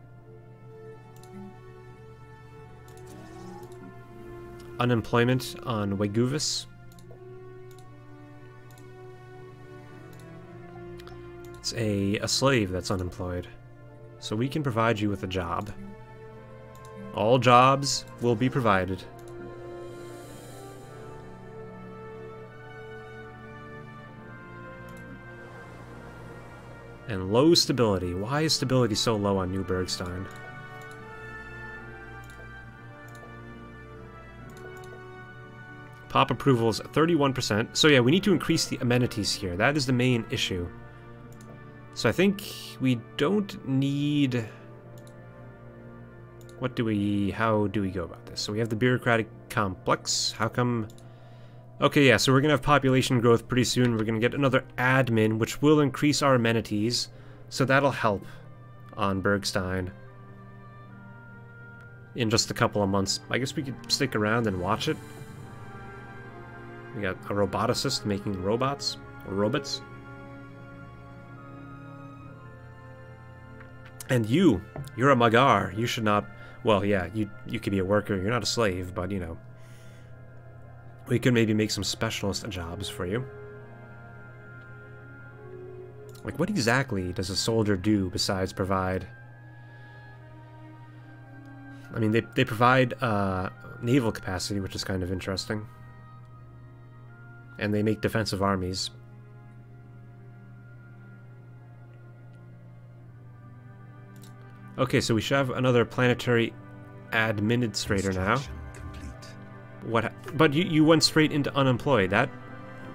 Unemployment on Weguvis. It's a slave that's unemployed. So we can provide you with a job. All jobs will be provided. And low stability. Why is stability so low on New Bergstein? Pop approval is 31%. So yeah, we need to increase the amenities here. That is the main issue. So I think we don't need... what do we... how do we go about this? So we have the bureaucratic complex. How come... okay, yeah, so we're going to have population growth pretty soon. We're going to get another admin, which will increase our amenities. So that'll help on Bergstein. In just a couple of months. I guess we could stick around and watch it. We got a roboticist making robots. Or robots. And you're a Maggar. You should not... well, yeah, you could be a worker. You're not a slave, but, you know... we could maybe make some specialist jobs for you. Like, what exactly does a soldier do besides provide... I mean, they provide naval capacity, which is kind of interesting. And they make defensive armies. Okay, so we should have another planetary administrator now. What? But you went straight into unemployed. That,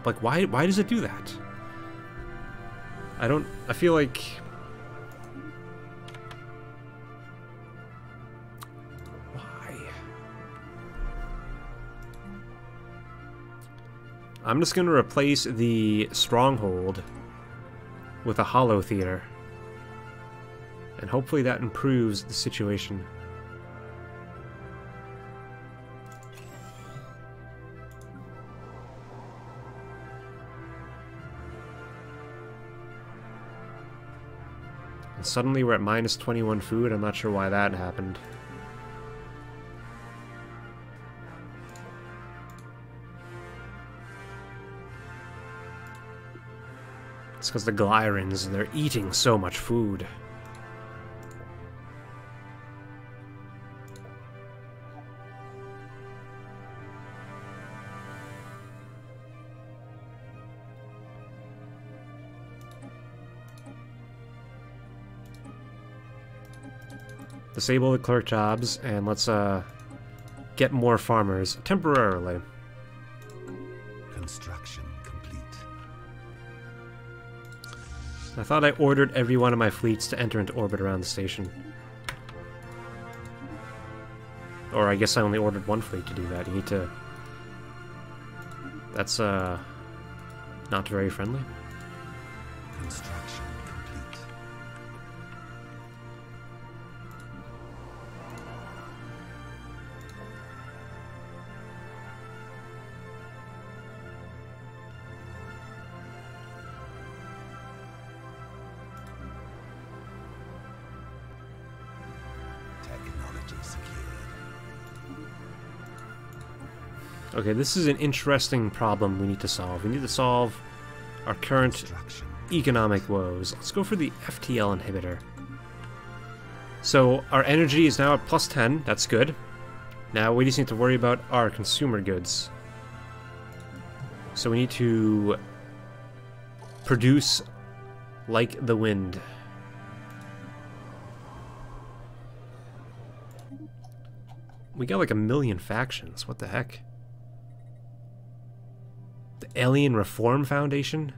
like, why does it do that? I feel like... Why? I'm just gonna replace the stronghold with a hollow theater. And hopefully that improves the situation. And suddenly we're at minus 21 food. I'm not sure why that happened. It's because the Glyrans, they're eating so much food. Disable the clerk jobs, and let's get more farmers temporarily. Construction complete. I thought I ordered every one of my fleets to enter into orbit around the station. Or I guess I only ordered one fleet to do that. You need to... That's not very friendly. Construction complete. Okay, this is an interesting problem we need to solve. We need to solve our current economic woes. Let's go for the FTL inhibitor. So our energy is now at plus 10. That's good. Now we just need to worry about our consumer goods. So we need to produce like the wind. We got like 1 million factions. What the heck? The Alien Reform Foundation?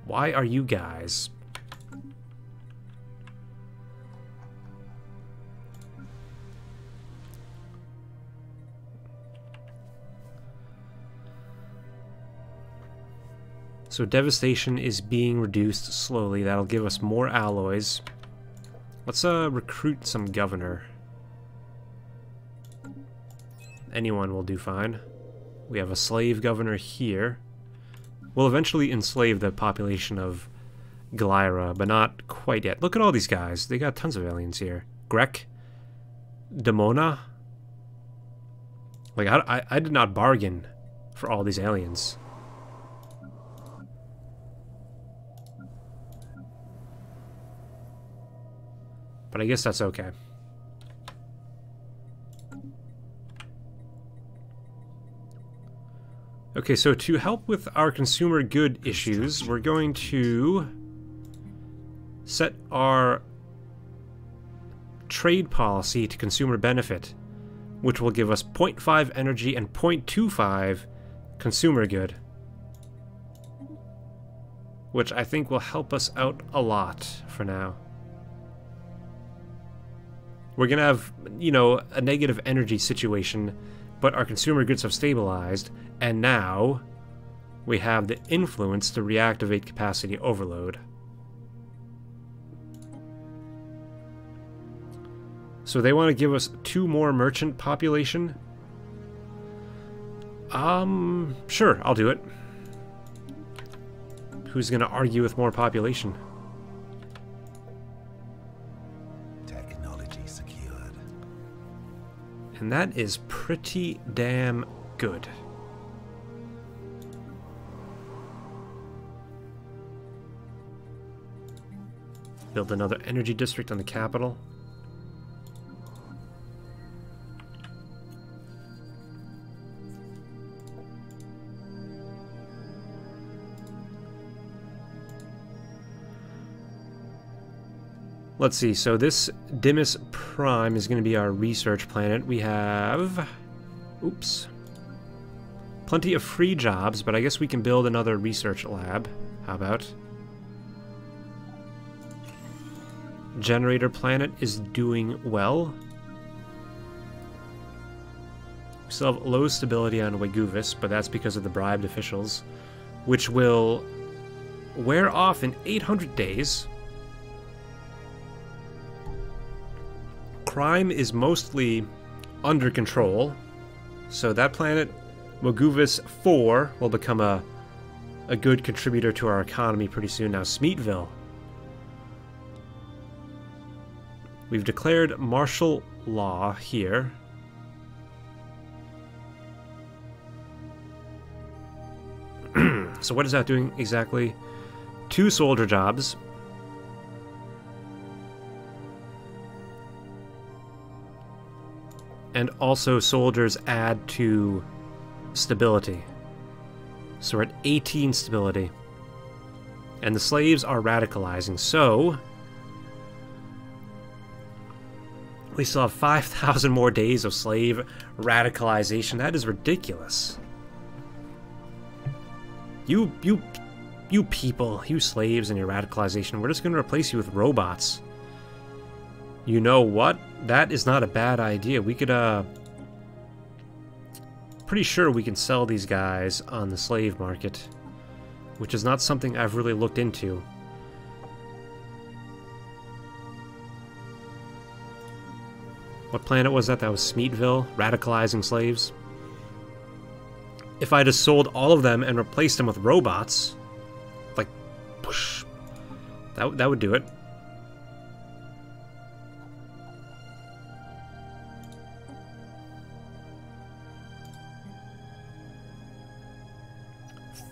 Why are you guys? So devastation is being reduced slowly. That'll give us more alloys. Let's recruit some governor. Anyone will do fine. We have a slave governor here. We'll eventually enslave the population of Glyra, but not quite yet. Look at all these guys. They got tons of aliens here. Grek? Demona? Like, I did not bargain for all these aliens. But I guess that's okay. Okay, so to help with our consumer good issues, we're going to set our trade policy to consumer benefit, which will give us 0.5 energy and 0.25 consumer good, which I think will help us out a lot for now. We're going to have, you know, a negative energy situation, but our consumer goods have stabilized, and now we have the influence to reactivate capacity overload. So they want to give us 2 more merchant population. Sure, I'll do it. Who's going to argue with more population? And that is pretty damn good. Build another energy district on the capital. Let's see, so this Dimmus Prime is going to be our research planet. We have... oops. Plenty of free jobs, but I guess we can build another research lab. How about? generator planet is doing well. We still have low stability on Weguvis, but that's because of the bribed officials, which will wear off in 800 days. Crime is mostly under control, so that planet, Weguvis 4, will become a good contributor to our economy pretty soon. Now, Smeatville. We've declared martial law here. So what is that doing exactly? 2 soldier jobs. And also soldiers add to stability. So we're at 18 stability. And the slaves are radicalizing, so we still have 5,000 more days of slave radicalization. That is ridiculous. You people, you slaves and your radicalization, we're just going to replace you with robots. You know what? That is not a bad idea. We could, pretty sure we can sell these guys on the slave market, which is not something I've really looked into. What planet was that? That was Smeatville, radicalizing slaves. If I just sold all of them and replaced them with robots, like, whoosh, that would do it.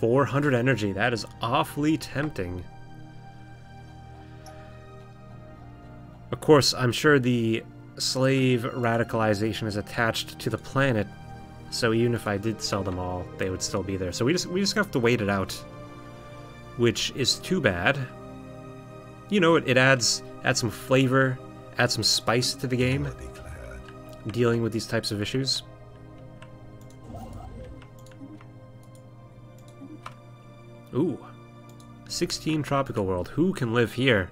$400 energy. That is awfully tempting. Of course, I'm sure the slave radicalization is attached to the planet, so even if I did sell them all, they would still be there. So we just have to wait it out, which is too bad. You know, it adds some flavor, adds some spice to the game, dealing with these types of issues. Ooh, 16 tropical world. Who can live here?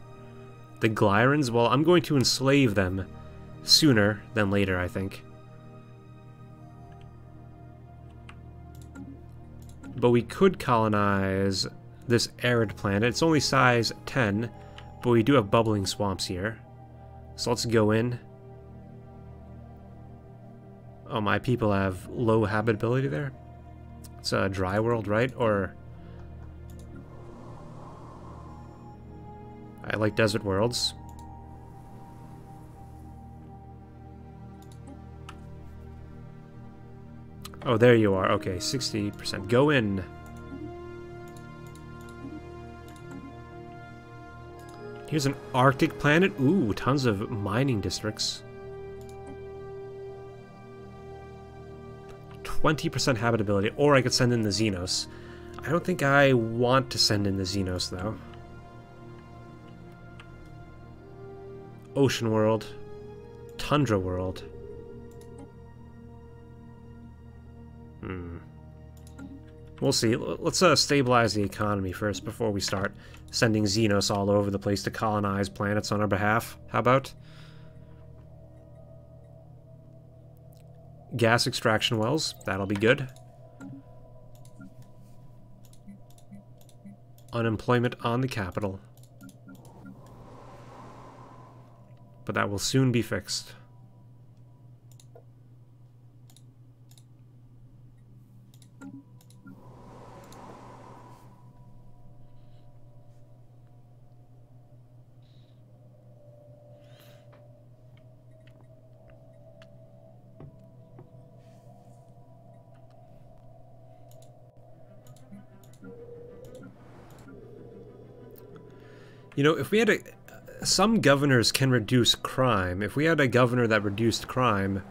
The Glyrans? Well, I'm going to enslave them sooner than later, I think. But we could colonize this arid planet. It's only size 10, but we do have bubbling swamps here. So let's go in. Oh, my people have low habitability there? It's a dry world, right? Or I like desert worlds. Oh, there you are. Okay, 60%. Go in. Here's an Arctic planet. Ooh, tons of mining districts. 20% habitability. Or I could send in the Xenos. I don't think I want to send in the Xenos, though. Ocean world. Tundra world. We'll see. Let's stabilize the economy first before we start sending Xenos all over the place to colonize planets on our behalf. How about? Gas extraction wells. That'll be good. Unemployment on the capital. But that will soon be fixed. You know, if we had some governors can reduce crime. If we had a governor that reduced crime,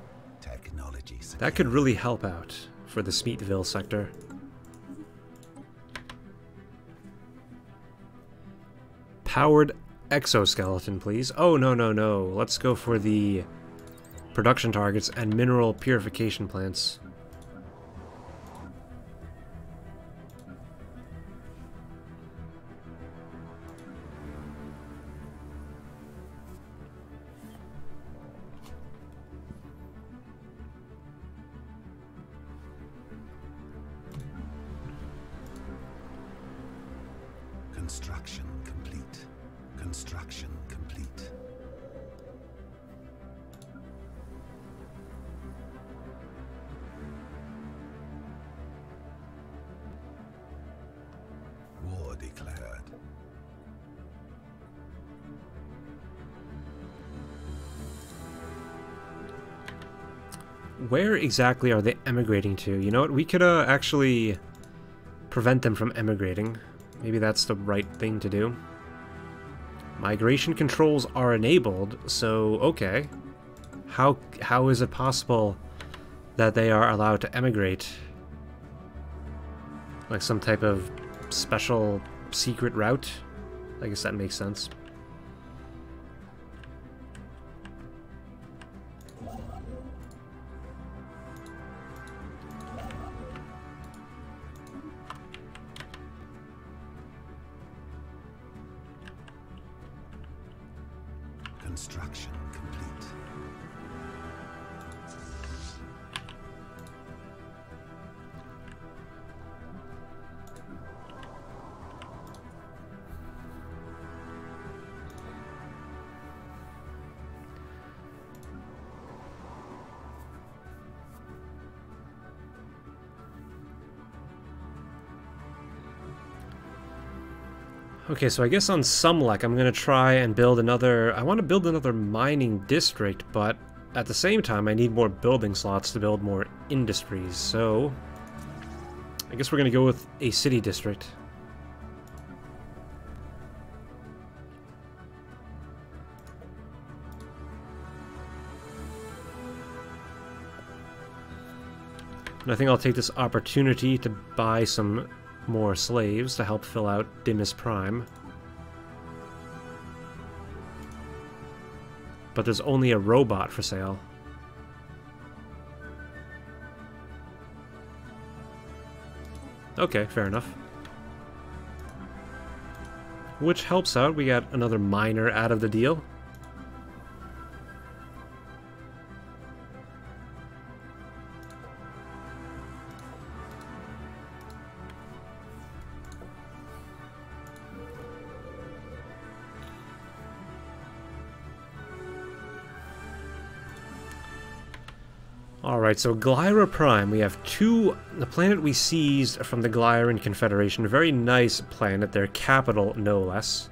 that could really help out for the Smeatville sector. Powered exoskeleton, please. Oh, no, no, no. Let's go for the production targets and mineral purification plants. Construction complete. Construction complete. War declared. Where exactly are they emigrating to? You know what? We could actually prevent them from emigrating. Maybe that's the right thing to do. Migration controls are enabled, so okay. How is it possible that they are allowed to emigrate? Like some type of special secret route? I guess that makes sense. Construction complete. Okay, so I guess on Sumlek I'm gonna try and build another... I want to build another mining district, but at the same time I need more building slots to build more industries, so... I guess we're gonna go with a city district. And I think I'll take this opportunity to buy some more slaves to help fill out Dimas Prime. But there's only a robot for sale. Okay, fair enough. Which helps out. We got another miner out of the deal. Alright, so Glyra Prime, we have the planet we seized from the Glyran Confederation, a very nice planet, their capital no less.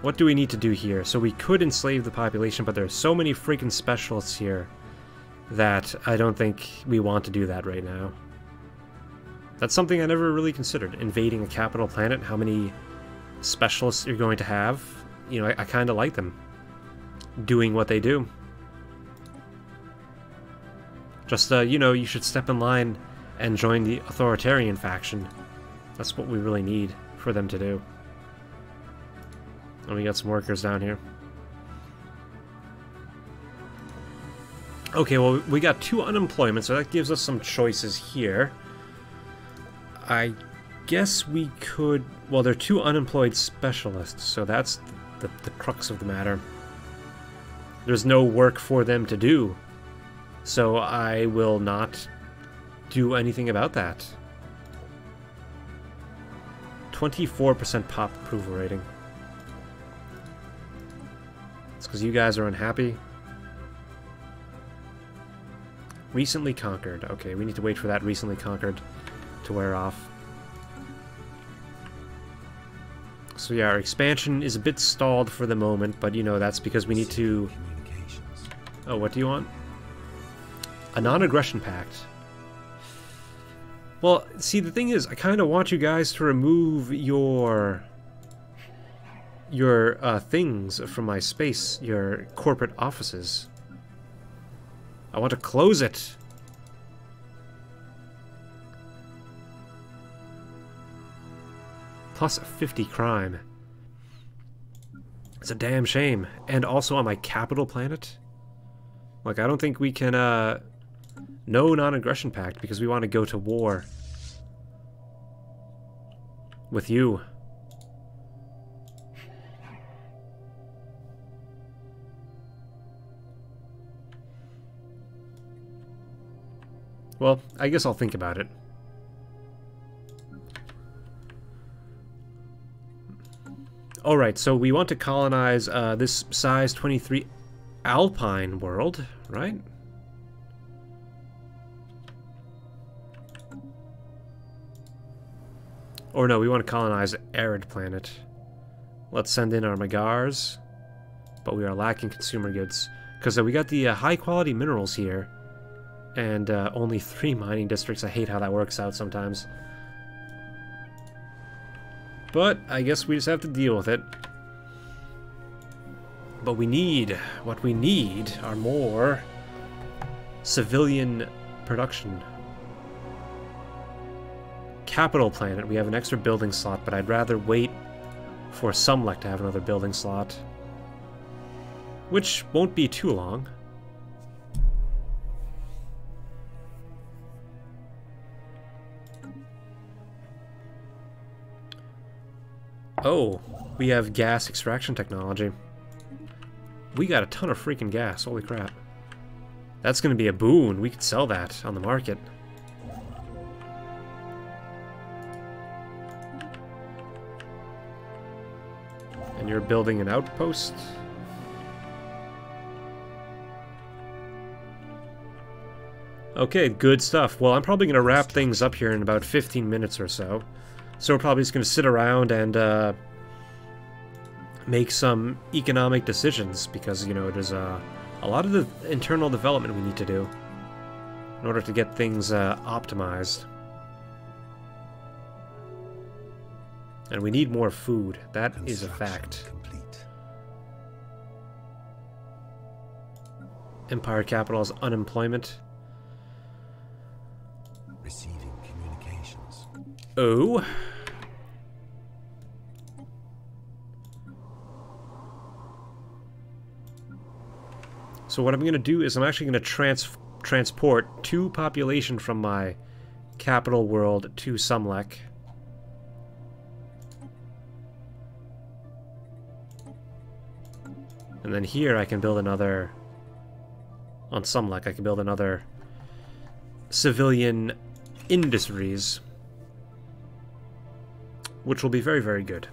What do we need to do here? So we could enslave the population, but there's so many freaking specialists here that I don't think we want to do that right now. That's something I never really considered, invading a capital planet, how many specialists you're going to have. You know, I kind of like them doing what they do. Just, you know, you should step in line and join the Authoritarian faction. That's what we really need for them to do. And we got some workers down here. Okay, well, we got 2 unemployment, so that gives us some choices here. I guess we could... Well, they're 2 unemployed specialists, so that's the crux of the matter. There's no work for them to do. So I will not do anything about that. 24% pop approval rating. It's because you guys are unhappy. Recently conquered. Okay, we need to wait for that recently conquered to wear off. So yeah, our expansion is a bit stalled for the moment, but you know, that's because we need to... Oh, what do you want? A non-aggression pact. Well, see, the thing is, I kind of want you guys to remove your things from my space, your corporate offices. I want to close it. Plus 50 crime. It's a damn shame. And also on my capital planet. Like, I don't think we can, no non-aggression pact because we want to go to war with you. Well, I guess I'll think about it. Alright, so we want to colonize this size 23 Alpine world, right? Or no, we want to colonize arid planet. Let's send in our Maggars, but we are lacking consumer goods. Because we got the high quality minerals here, and only 3 mining districts. I hate how that works out sometimes. But I guess we just have to deal with it. But what we need are more civilian production. Capital planet, we have an extra building slot, but I'd rather wait for Sumlek to have another building slot. Which won't be too long. Oh, we have gas extraction technology. We got a ton of freaking gas, holy crap. That's gonna be a boon, we could sell that on the market. And you're building an outpost? Okay, good stuff. Well, I'm probably going to wrap things up here in about 15 minutes or so. So we're probably just going to sit around and make some economic decisions because, you know, there's a lot of the internal development we need to do in order to get things optimized. And we need more food. That is a fact. Complete. Empire capital is unemployment. Receiving communications. Oh. So what I'm going to do is I'm actually going to transport 2 population from my capital world to Sumlek. And then here I can build another, on Sumlek I can build another civilian industries, which will be very, very good.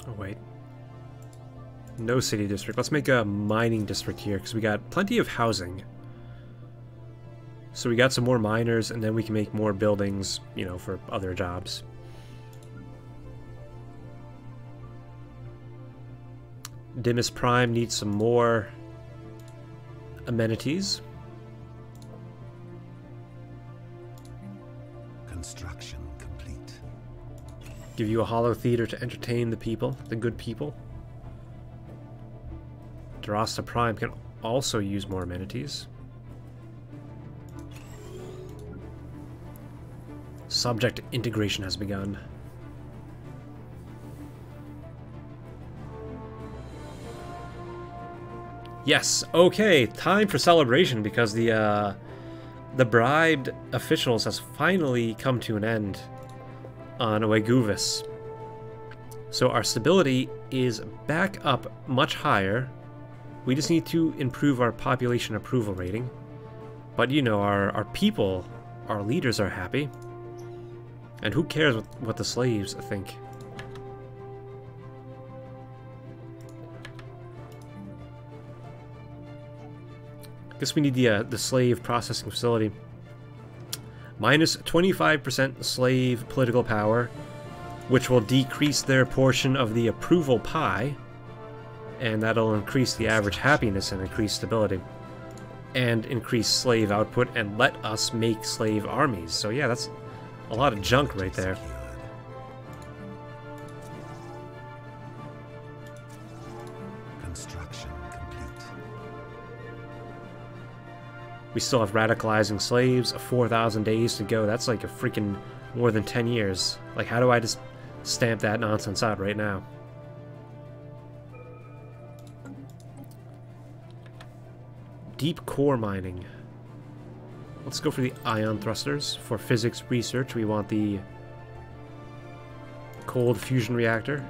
Oh, wait. No city district. Let's make a mining district here, because we got plenty of housing. So we got some more miners, and then we can make more buildings, you know, for other jobs. Dimas Prime needs some more amenities. Construction complete. Give you a hollow theater to entertain the people, the good people. Darasta Prime can also use more amenities. Subject integration has begun. Yes, okay, time for celebration because the bribed officials has finally come to an end on Oeguvis. So our stability is back up much higher. We just need to improve our population approval rating. But you know, our people, our leaders are happy. And who cares what the slaves think? I guess we need the slave processing facility. Minus 25% slave political power, which will decrease their portion of the approval pie, and that'll increase the average happiness and increase stability, and increase slave output and let us make slave armies. So yeah, that's a lot of junk right there. Construction complete. We still have radicalizing slaves, 4,000 days to go. That's like a freaking more than 10 years. Like, how do I just stamp that nonsense out right now? Deep core mining. Let's go for the ion thrusters. For physics research, we want the Cold fusion reactor.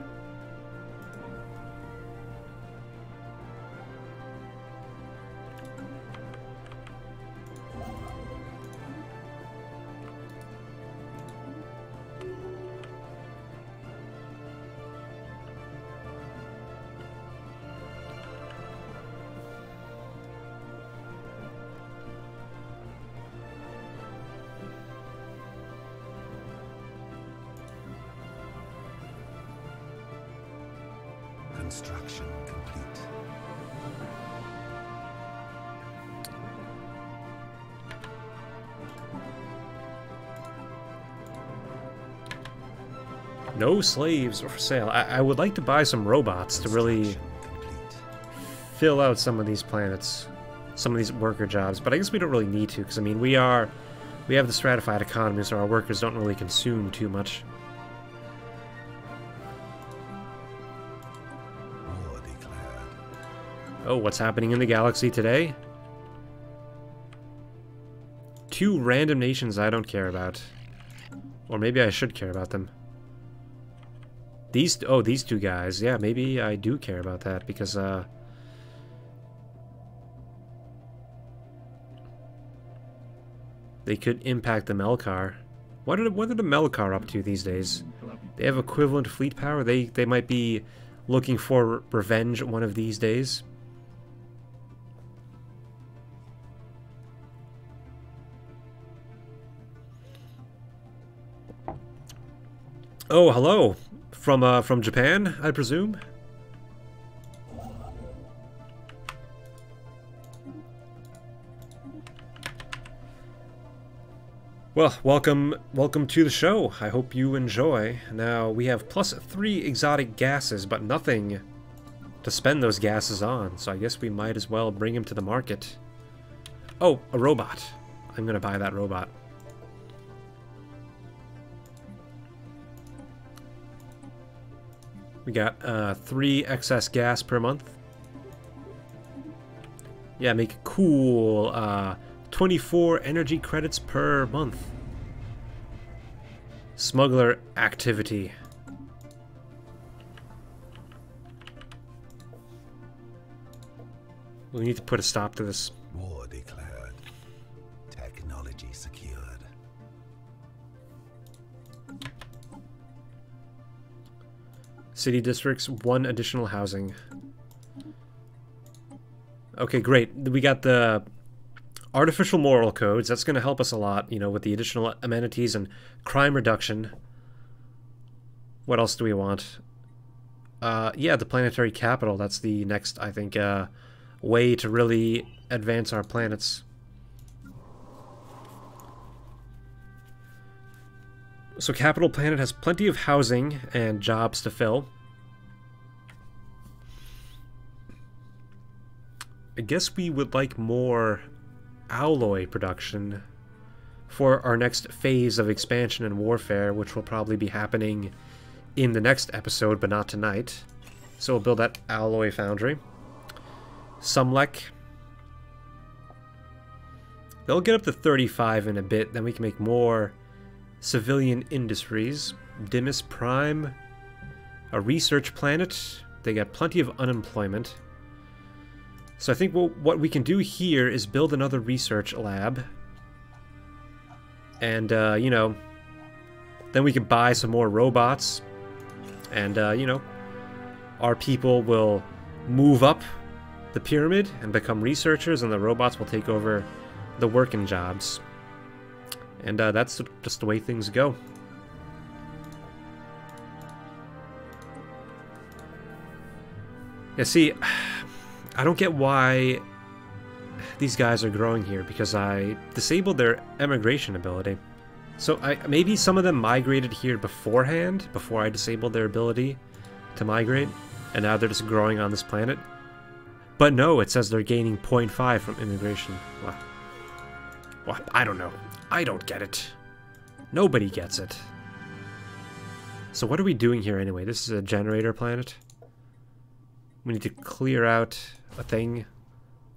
Construction complete. No slaves for sale. I would like to buy some robots to really fill out some of these planets, some of these worker jobs, but I guess we don't really need to, because I mean we have the stratified economy, so our workers don't really consume too much. Oh, what's happening in the galaxy today? 2 random nations I don't care about. Or maybe I should care about them. These 2 guys. Yeah, maybe I do care about that because they could impact the Melkar. What are the Melkar up to these days? They have equivalent fleet power. They might be looking for revenge one of these days. Oh, hello. From Japan, I presume? Well, welcome to the show. I hope you enjoy. Now, we have +3 exotic gases, but nothing to spend those gases on, so I guess we might as well bring him to the market. Oh, a robot. I'm gonna buy that robot. We got 3 excess gas per month. Yeah, make it cool. 24 energy credits per month. Smuggler activity. We need to put a stop to this. War declared. Technology secured. City districts, 1 additional housing. Okay, great. We got the artificial moral codes. That's going to help us a lot, you know, with the additional amenities and crime reduction. What else do we want? Yeah, the planetary capital. That's the next, I think, way to really advance our planets. So Capital Planet has plenty of housing and jobs to fill. I guess we would like more alloy production for our next phase of expansion and warfare, which will probably be happening in the next episode, but not tonight. So we'll build that alloy foundry. Sumlek. They'll get up to 35 in a bit, then we can make more civilian industries. Dimas Prime, a research planet. They got plenty of unemployment. So I think what we can do here is build another research lab. And, you know, then we can buy some more robots. And, you know, our people will move up the pyramid and become researchers, and the robots will take over the working jobs. And that's just the way things go. Yeah, see, I don't get why these guys are growing here, because I disabled their emigration ability. So maybe some of them migrated here beforehand, before I disabled their ability to migrate, and now they're just growing on this planet. But no, it says they're gaining 0.5 from immigration. Well, I don't know. I don't get it. Nobody gets it. So what are we doing here anyway? This is a generator planet. We need to clear out a thing.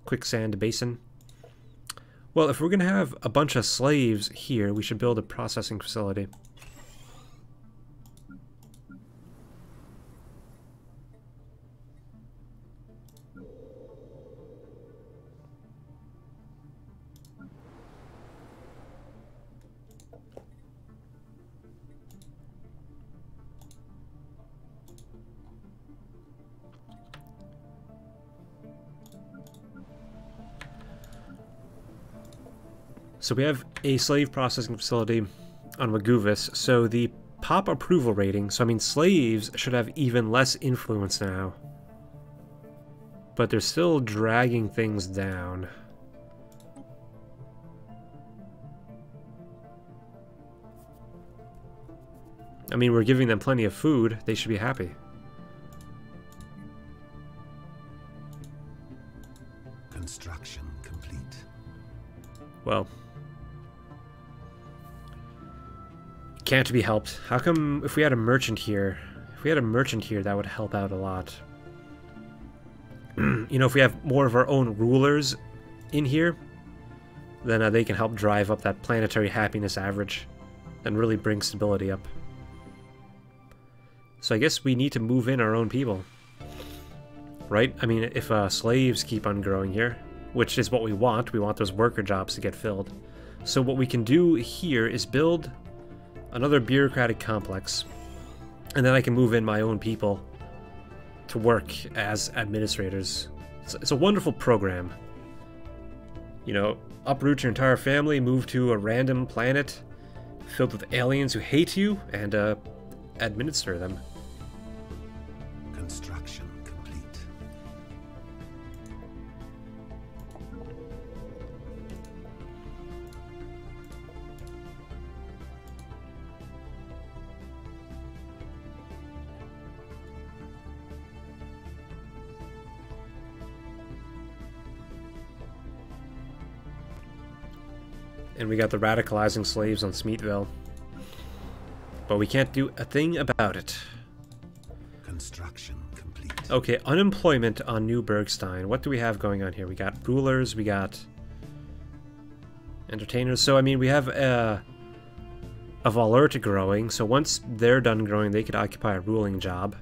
Quicksand basin. Well, if we're going to have a bunch of slaves here, we should build a processing facility. So we have a slave processing facility on Maguvis, so the pop approval rating, so I mean slaves should have even less influence now. But they're still dragging things down. I mean, we're giving them plenty of food, they should be happy. Construction complete. Well, can't be helped. How come if we had a merchant here, that would help out a lot. You know, if we have more of our own rulers in here, then they can help drive up that planetary happiness average and really bring stability up. So I guess we need to move in our own people. Right? I mean, if slaves keep on growing here, which is what we want those worker jobs to get filled. So what we can do here is build another bureaucratic complex, and then I can move in my own people to work as administrators. It's a wonderful program. You know, uproot your entire family, move to a random planet filled with aliens who hate you, and administer them. Construction complete. And we got the radicalizing slaves on Smeetville. But we can't do a thing about it. Construction complete. Okay, unemployment on New Bergstein. What do we have going on here? We got rulers, we got entertainers. So, I mean, we have a Valurta growing. So once they're done growing, they could occupy a ruling job.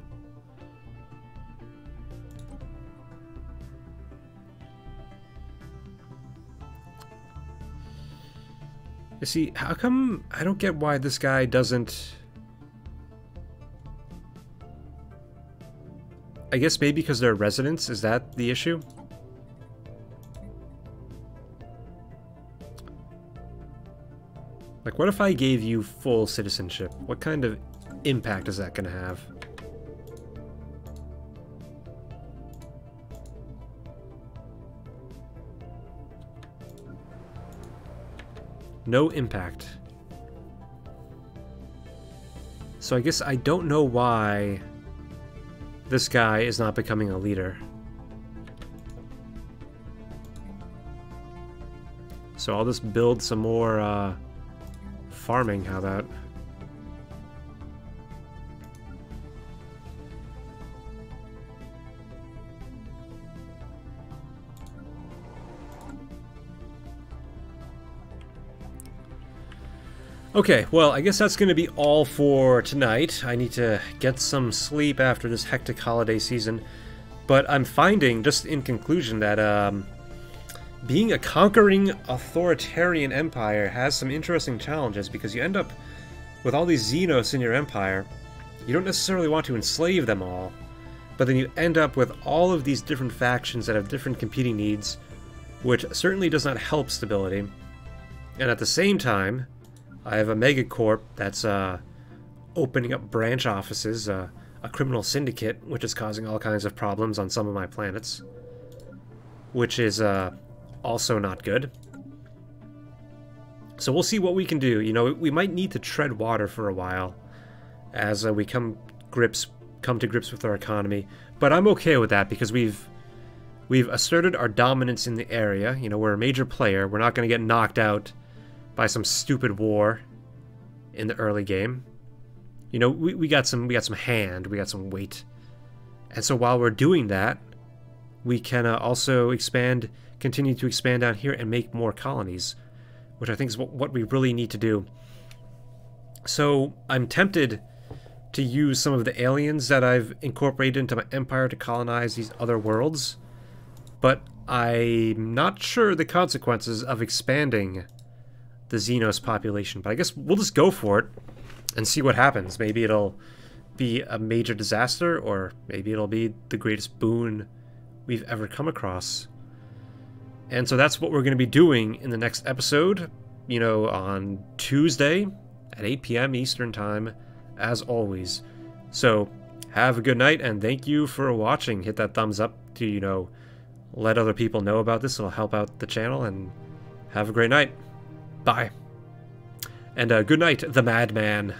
You see, how come I don't get why this guy doesn't... I guess maybe because they're residents, is that the issue? Like, what if I gave you full citizenship? What kind of impact is that going to have? No impact. So I guess I don't know why this guy is not becoming a leader. So I'll just build some more farming, how about? Okay, well, I guess that's going to be all for tonight. I need to get some sleep after this hectic holiday season. But I'm finding, just in conclusion, that being a conquering authoritarian empire has some interesting challenges, because you end up with all these Xenos in your empire. You don't necessarily want to enslave them all, but then you end up with all of these different factions that have different competing needs, which certainly does not help stability. And at the same time, I have a MegaCorp that's opening up branch offices, a criminal syndicate, which is causing all kinds of problems on some of my planets, which is also not good. So we'll see what we can do. You know, we might need to tread water for a while as we come to grips with our economy, but I'm okay with that because we've asserted our dominance in the area. You know, we're a major player. We're not going to get knocked out by some stupid war in the early game. You know, we got some hand, we got some weight. And so while we're doing that, we can also continue to expand down here and make more colonies, which I think is what we really need to do. So I'm tempted to use some of the aliens that I've incorporated into my empire to colonize these other worlds, but I'm not sure the consequences of expanding the Xenos population, but I guess we'll just go for it and see what happens. Maybe it'll be a major disaster, or maybe it'll be the greatest boon we've ever come across. And so that's what we're going to be doing in the next episode. you know, on Tuesday at 8 p.m. Eastern Time, as always. So, have a good night, and thank you for watching. Hit that thumbs up to, you know, let other people know about this. It'll help out the channel, and have a great night. Bye. And good night, the Madman.